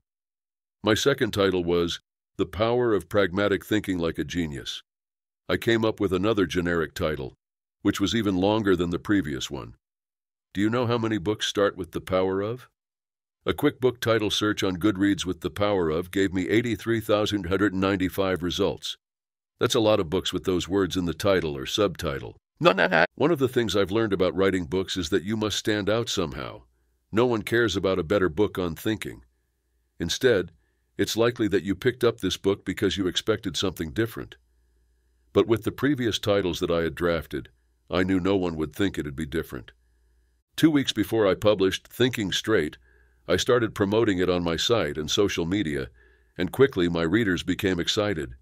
My second title was The Power of Pragmatic Thinking Like a Genius. I came up with another generic title, which was even longer than the previous one. Do you know how many books start with the power of? A quick book title search on Goodreads with the power of gave me 83,195 results. That's a lot of books with those words in the title or subtitle. No. One of the things I've learned about writing books is that you must stand out somehow. No one cares about a better book on thinking. Instead, it's likely that you picked up this book because you expected something different. But with the previous titles that I had drafted, I knew no one would think it'd be different. 2 weeks before I published Thinking Straight, I started promoting it on my site and social media, and quickly my readers became excited.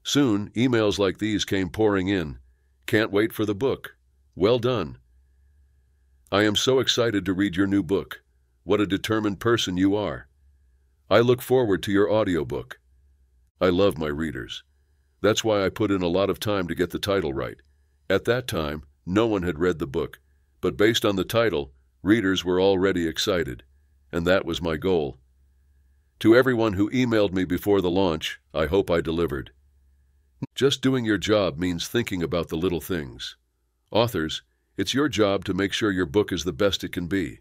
Soon, emails like these came pouring in. Can't wait for the book. Well done. I am so excited to read your new book. What a determined person you are. I look forward to your audiobook. I love my readers. That's why I put in a lot of time to get the title right. At that time, no one had read the book, but based on the title, readers were already excited, and that was my goal. To everyone who emailed me before the launch, I hope I delivered. Just doing your job means thinking about the little things. Authors, it's your job to make sure your book is the best it can be.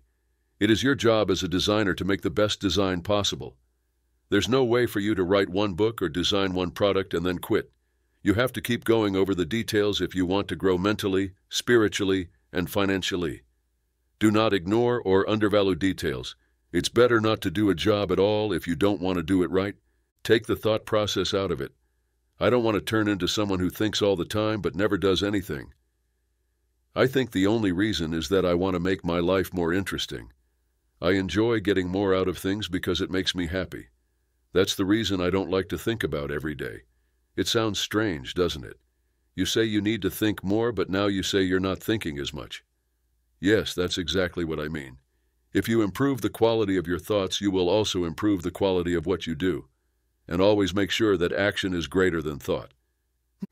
It is your job as a designer to make the best design possible. There's no way for you to write one book or design one product and then quit. You have to keep going over the details if you want to grow mentally, spiritually, and financially. Do not ignore or undervalue details. It's better not to do a job at all if you don't want to do it right. Take the thought process out of it. I don't want to turn into someone who thinks all the time but never does anything. I think the only reason is that I want to make my life more interesting. I enjoy getting more out of things because it makes me happy. That's the reason I don't like to think about every day. It sounds strange, doesn't it? You say you need to think more, but now you say you're not thinking as much. Yes, that's exactly what I mean. If you improve the quality of your thoughts, you will also improve the quality of what you do. And always make sure that action is greater than thought.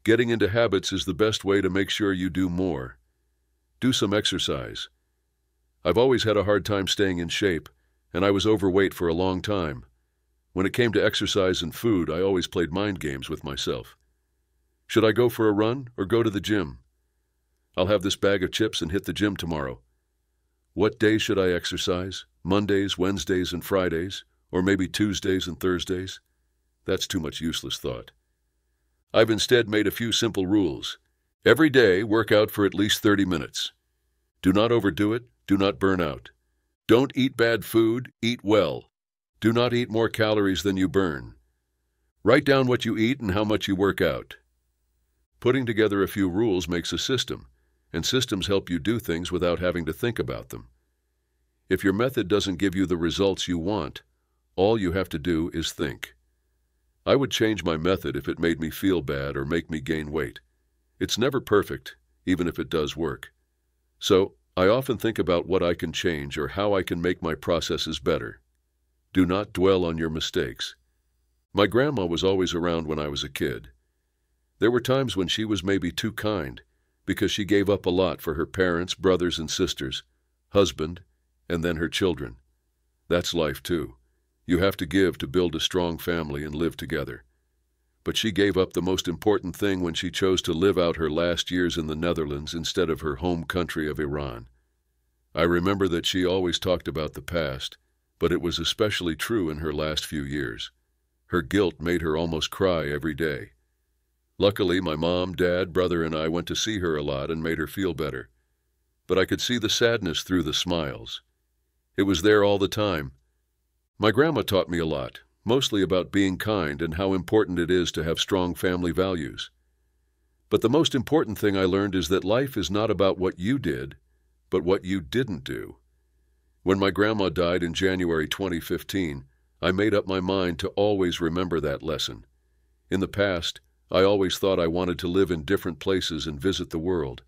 Getting into habits is the best way to make sure you do more. Do some exercise. I've always had a hard time staying in shape, and I was overweight for a long time. When it came to exercise and food, I always played mind games with myself. Should I go for a run or go to the gym? I'll have this bag of chips and hit the gym tomorrow. What days should I exercise? Mondays, Wednesdays, and Fridays, or maybe Tuesdays and Thursdays? That's too much useless thought. I've instead made a few simple rules. Every day, work out for at least 30 minutes. Do not overdo it. Do not burn out. Don't eat bad food. Eat well. Do not eat more calories than you burn. Write down what you eat and how much you work out. Putting together a few rules makes a system, and systems help you do things without having to think about them. If your method doesn't give you the results you want, all you have to do is think. I would change my method if it made me feel bad or make me gain weight. It's never perfect, even if it does work. So, I often think about what I can change or how I can make my processes better. Do not dwell on your mistakes. My grandma was always around when I was a kid. There were times when she was maybe too kind, because she gave up a lot for her parents, brothers and sisters, husband, and then her children. That's life too. You have to give to build a strong family and live together. But she gave up the most important thing when she chose to live out her last years in the Netherlands instead of her home country of Iran. I remember that she always talked about the past, but it was especially true in her last few years. Her guilt made her almost cry every day. Luckily, my mom, dad, brother, and I went to see her a lot and made her feel better. But I could see the sadness through the smiles. It was there all the time. My grandma taught me a lot, mostly about being kind and how important it is to have strong family values. But the most important thing I learned is that life is not about what you did, but what you didn't do. When my grandma died in January 2015, I made up my mind to always remember that lesson. In the past, I always thought I wanted to live in different places and visit the world.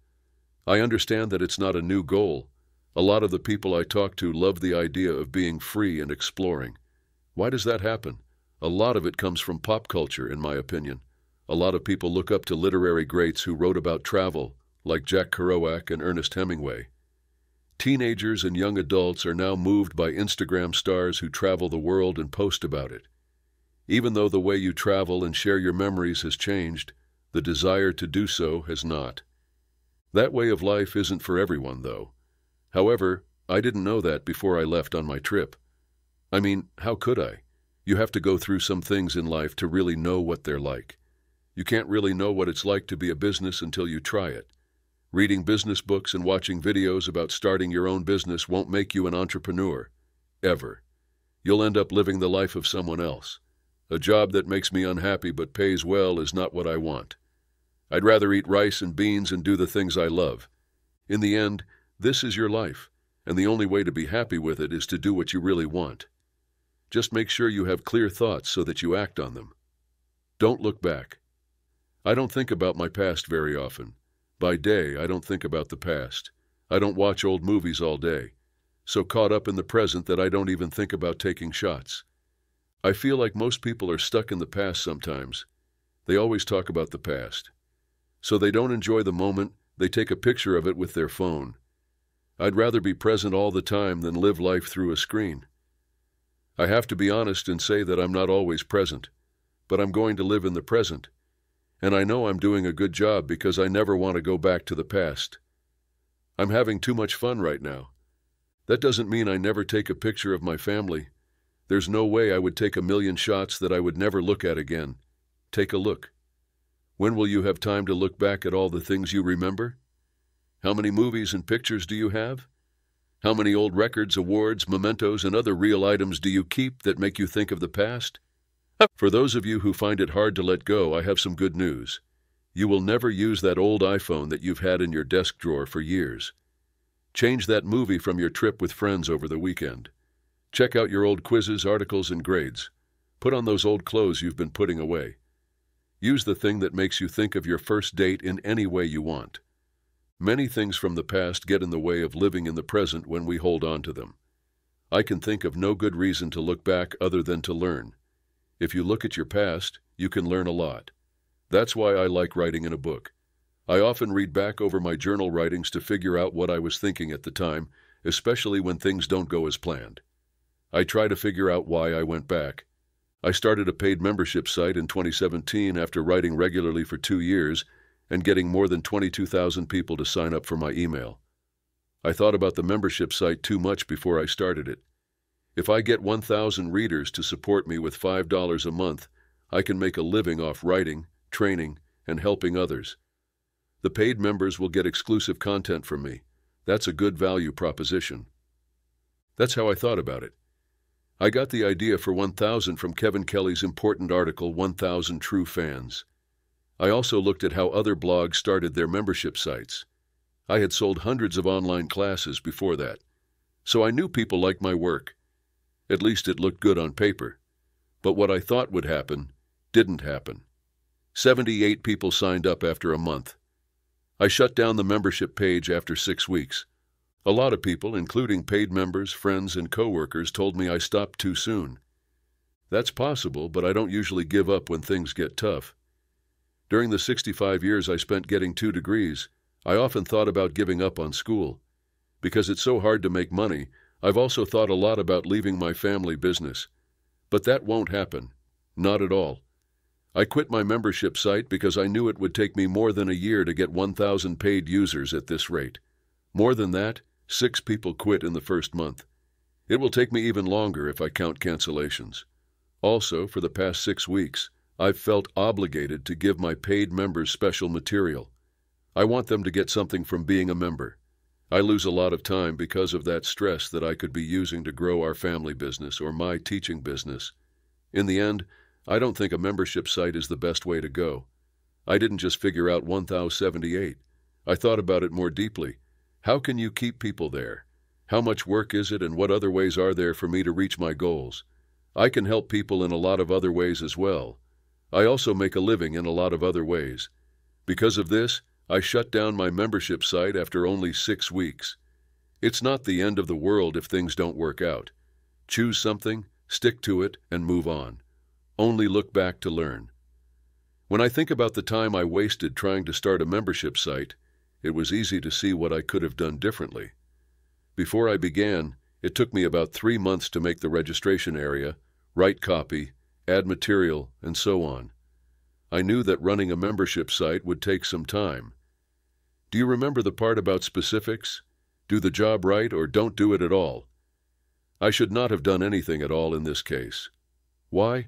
I understand that it's not a new goal. A lot of the people I talk to love the idea of being free and exploring. Why does that happen? A lot of it comes from pop culture, in my opinion. A lot of people look up to literary greats who wrote about travel, like Jack Kerouac and Ernest Hemingway. Teenagers and young adults are now moved by Instagram stars who travel the world and post about it. Even though the way you travel and share your memories has changed, the desire to do so has not. That way of life isn't for everyone, though. However, I didn't know that before I left on my trip. I mean, how could I? You have to go through some things in life to really know what they're like. You can't really know what it's like to be a business until you try it. Reading business books and watching videos about starting your own business won't make you an entrepreneur. Ever. You'll end up living the life of someone else. A job that makes me unhappy but pays well is not what I want. I'd rather eat rice and beans and do the things I love. In the end, this is your life, and the only way to be happy with it is to do what you really want. Just make sure you have clear thoughts so that you act on them. Don't look back. I don't think about my past very often. By day, I don't think about the past. I don't watch old movies all day. So caught up in the present that I don't even think about taking shots. I feel like most people are stuck in the past sometimes. They always talk about the past. So they don't enjoy the moment, they take a picture of it with their phone. I'd rather be present all the time than live life through a screen. I have to be honest and say that I'm not always present, but I'm going to live in the present. And I know I'm doing a good job because I never want to go back to the past. I'm having too much fun right now. That doesn't mean I never take a picture of my family. There's no way I would take 1,000,000 shots that I would never look at again. Take a look. When will you have time to look back at all the things you remember? How many movies and pictures do you have? How many old records, awards, mementos, and other real items do you keep that make you think of the past? For those of you who find it hard to let go, I have some good news. You will never use that old iPhone that you've had in your desk drawer for years. Change that movie from your trip with friends over the weekend. Check out your old quizzes, articles, and grades. Put on those old clothes you've been putting away. Use the thing that makes you think of your first date in any way you want. Many things from the past get in the way of living in the present when we hold on to them. I can think of no good reason to look back other than to learn. If you look at your past, you can learn a lot. That's why I like writing in a book. I often read back over my journal writings to figure out what I was thinking at the time, especially when things don't go as planned. I try to figure out why I went back. I started a paid membership site in 2017 after writing regularly for 2 years and getting more than 22,000 people to sign up for my email. I thought about the membership site too much before I started it. If I get 1,000 readers to support me with $5 a month, I can make a living off writing, training, and helping others. The paid members will get exclusive content from me. That's a good value proposition. That's how I thought about it. I got the idea for 1,000 from Kevin Kelly's important article, 1,000 True Fans. I also looked at how other blogs started their membership sites. I had sold hundreds of online classes before that, so I knew people liked my work. At least it looked good on paper. But what I thought would happen didn't happen. 78 people signed up after a month. I shut down the membership page after 6 weeks. A lot of people, including paid members, friends, and coworkers, told me I stopped too soon. That's possible, but I don't usually give up when things get tough. During the 65 years I spent getting 2 degrees, I often thought about giving up on school. Because it's so hard to make money, I've also thought a lot about leaving my family business. But that won't happen. Not at all. I quit my membership site because I knew it would take me more than a year to get 1,000 paid users at this rate. More than that, 6 people quit in the first month. It will take me even longer if I count cancellations. Also, for the past 6 weeks, I've felt obligated to give my paid members special material. I want them to get something from being a member. I lose a lot of time because of that stress that I could be using to grow our family business or my teaching business. In the end, I don't think a membership site is the best way to go. I didn't just figure out 1,078. I thought about it more deeply. How can you keep people there? How much work is it, and what other ways are there for me to reach my goals? I can help people in a lot of other ways as well. I also make a living in a lot of other ways. Because of this, I shut down my membership site after only 6 weeks. It's not the end of the world if things don't work out. Choose something, stick to it, and move on. Only look back to learn. When I think about the time I wasted trying to start a membership site, it was easy to see what I could have done differently. Before I began, it took me about 3 months to make the registration area, write copy, add material, and so on. I knew that running a membership site would take some time. Do you remember the part about specifics? Do the job right or don't do it at all. I should not have done anything at all in this case. Why?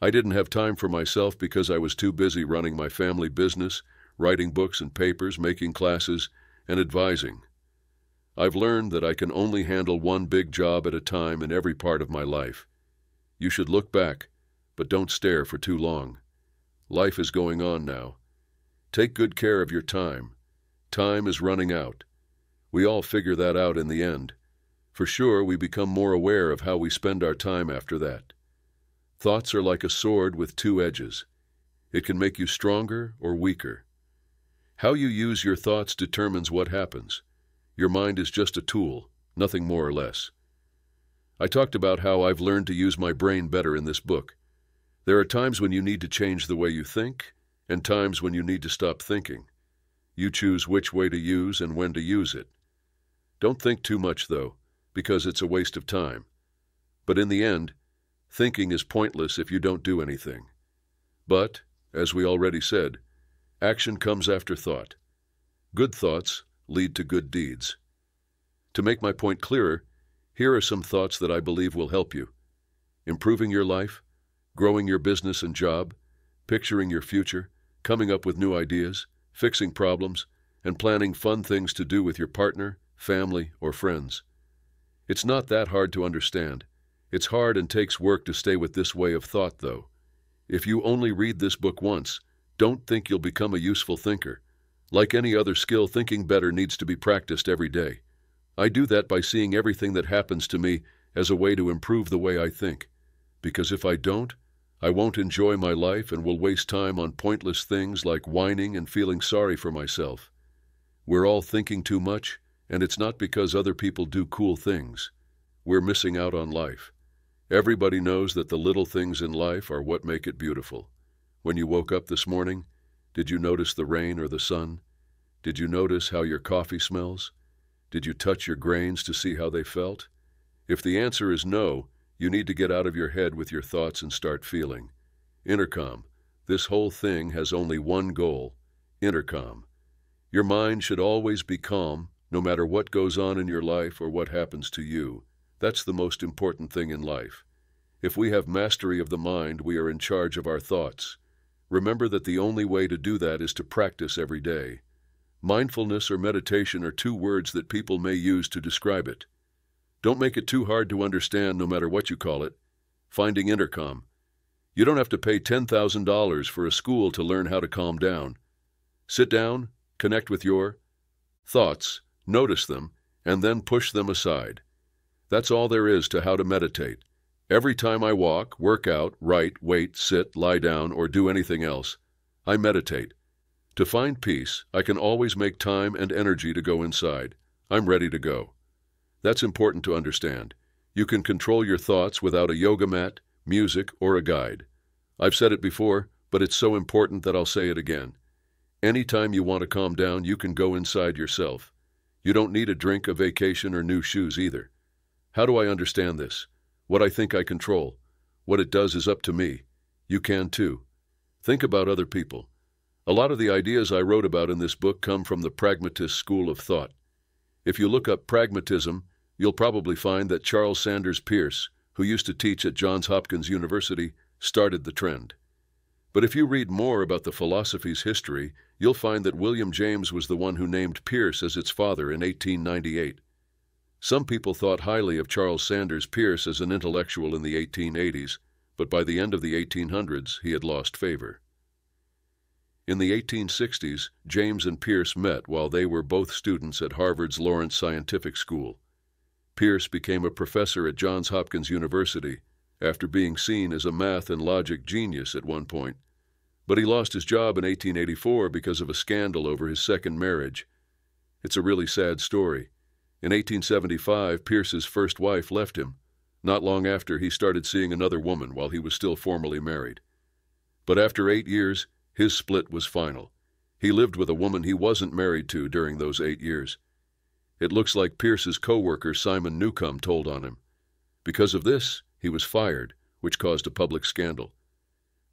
I didn't have time for myself because I was too busy running my family business, writing books and papers, making classes, and advising. I've learned that I can only handle one big job at a time in every part of my life. You should look back, but don't stare for too long. Life is going on now. Take good care of your time. Time is running out. We all figure that out in the end. For sure, we become more aware of how we spend our time after that. Thoughts are like a sword with two edges. It can make you stronger or weaker. How you use your thoughts determines what happens. Your mind is just a tool, nothing more or less. I talked about how I've learned to use my brain better in this book. There are times when you need to change the way you think, and times when you need to stop thinking. You choose which way to use and when to use it. Don't think too much, though, because it's a waste of time. But in the end, thinking is pointless if you don't do anything. But, as we already said, action comes after thought. Good thoughts lead to good deeds. To make my point clearer, here are some thoughts that I believe will help you. Improving your life, growing your business and job, picturing your future, coming up with new ideas, fixing problems, and planning fun things to do with your partner, family, or friends. It's not that hard to understand. It's hard and takes work to stay with this way of thought, though. If you only read this book once, don't think you'll become a useful thinker. Like any other skill, thinking better needs to be practiced every day. I do that by seeing everything that happens to me as a way to improve the way I think. Because if I don't, I won't enjoy my life and will waste time on pointless things like whining and feeling sorry for myself. We're all thinking too much, and it's not because other people do cool things. We're missing out on life. Everybody knows that the little things in life are what make it beautiful. When you woke up this morning, did you notice the rain or the sun? Did you notice how your coffee smells? Did you touch your grains to see how they felt? If the answer is no, you need to get out of your head with your thoughts and start feeling. Intercom. This whole thing has only one goal. Intercom. Your mind should always be calm, no matter what goes on in your life or what happens to you. That's the most important thing in life. If we have mastery of the mind, we are in charge of our thoughts. Remember that the only way to do that is to practice every day. Mindfulness or meditation are two words that people may use to describe it. Don't make it too hard to understand no matter what you call it. Finding intercom. You don't have to pay $10,000 for a school to learn how to calm down. Sit down, connect with your thoughts, notice them, and then push them aside. That's all there is to how to meditate. Every time I walk, work out, write, wait, sit, lie down, or do anything else, I meditate. To find peace, I can always make time and energy to go inside. I'm ready to go. That's important to understand. You can control your thoughts without a yoga mat, music, or a guide. I've said it before, but it's so important that I'll say it again. Anytime you want to calm down, you can go inside yourself. You don't need a drink, a vacation, or new shoes either. How do I understand this? What I think I control. What it does is up to me. You can too. Think about other people. A lot of the ideas I wrote about in this book come from the pragmatist school of thought. If you look up pragmatism, you'll probably find that Charles Sanders Peirce, who used to teach at Johns Hopkins University, started the trend. But if you read more about the philosophy's history, you'll find that William James was the one who named Peirce as its father in 1898. Some people thought highly of Charles Sanders Peirce as an intellectual in the 1880s, but by the end of the 1800s, he had lost favor. In the 1860s, James and Peirce met while they were both students at Harvard's Lawrence Scientific School. Peirce became a professor at Johns Hopkins University after being seen as a math and logic genius at one point, but he lost his job in 1884 because of a scandal over his second marriage. It's a really sad story. In 1875, Peirce's first wife left him. Not long after, he started seeing another woman while he was still formally married. But after 8 years, his split was final. He lived with a woman he wasn't married to during those 8 years. It looks like Peirce's co-worker Simon Newcomb told on him. Because of this, he was fired, which caused a public scandal.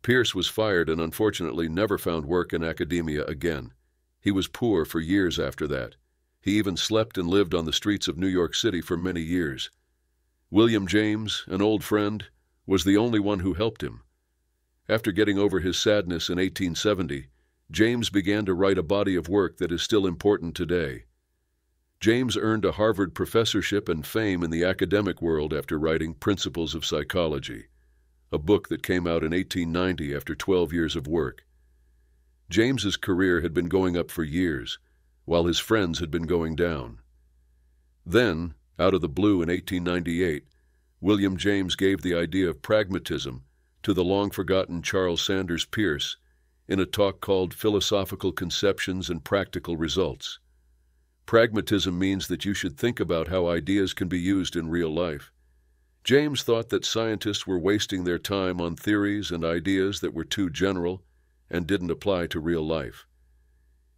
Peirce was fired and unfortunately never found work in academia again. He was poor for years after that. He even slept and lived on the streets of New York City for many years. William James, an old friend, was the only one who helped him. After getting over his sadness in 1870, James began to write a body of work that is still important today. James earned a Harvard professorship and fame in the academic world after writing Principles of Psychology, a book that came out in 1890 after 12 years of work. James's career had been going up for years, while his friends had been going down. Then, out of the blue in 1898, William James gave the idea of pragmatism to the long-forgotten Charles Sanders Peirce in a talk called Philosophical Conceptions and Practical Results. Pragmatism means that you should think about how ideas can be used in real life. James thought that scientists were wasting their time on theories and ideas that were too general and didn't apply to real life.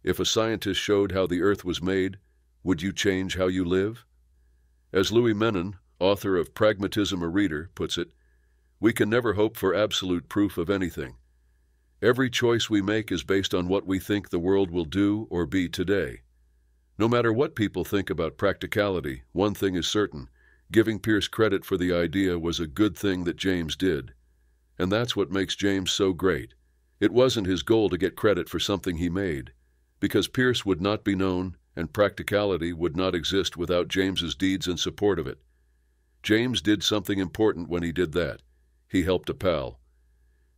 If a scientist showed how the earth was made, would you change how you live? As Louis Menon, author of Pragmatism, a Reader, puts it, we can never hope for absolute proof of anything. Every choice we make is based on what we think the world will do or be today. No matter what people think about practicality, one thing is certain: giving Peirce credit for the idea was a good thing that James did. And that's what makes James so great. It wasn't his goal to get credit for something he made, because Peirce would not be known and practicality would not exist without James's deeds in support of it. James did something important when he did that. He helped a pal.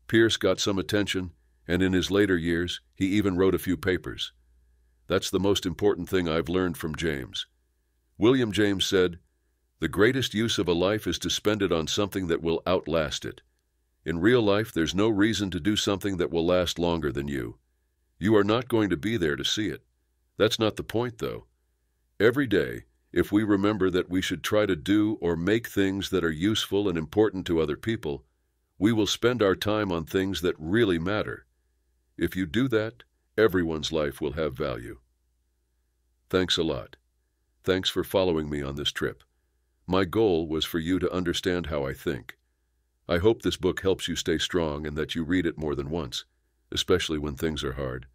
Peirce got some attention, and in his later years, he even wrote a few papers. That's the most important thing I've learned from James. William James said, "The greatest use of a life is to spend it on something that will outlast it. In real life, there's no reason to do something that will last longer than you. You are not going to be there to see it. That's not the point, though. Every day, if we remember that we should try to do or make things that are useful and important to other people, we will spend our time on things that really matter. If you do that, everyone's life will have value." Thanks a lot. Thanks for following me on this trip. My goal was for you to understand how I think. I hope this book helps you stay strong and that you read it more than once, especially when things are hard.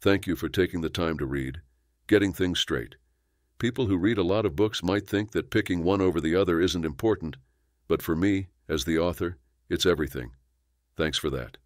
Thank you for taking the time to read, getting things straight. People who read a lot of books might think that picking one over the other isn't important, but for me, as the author, it's everything. Thanks for that.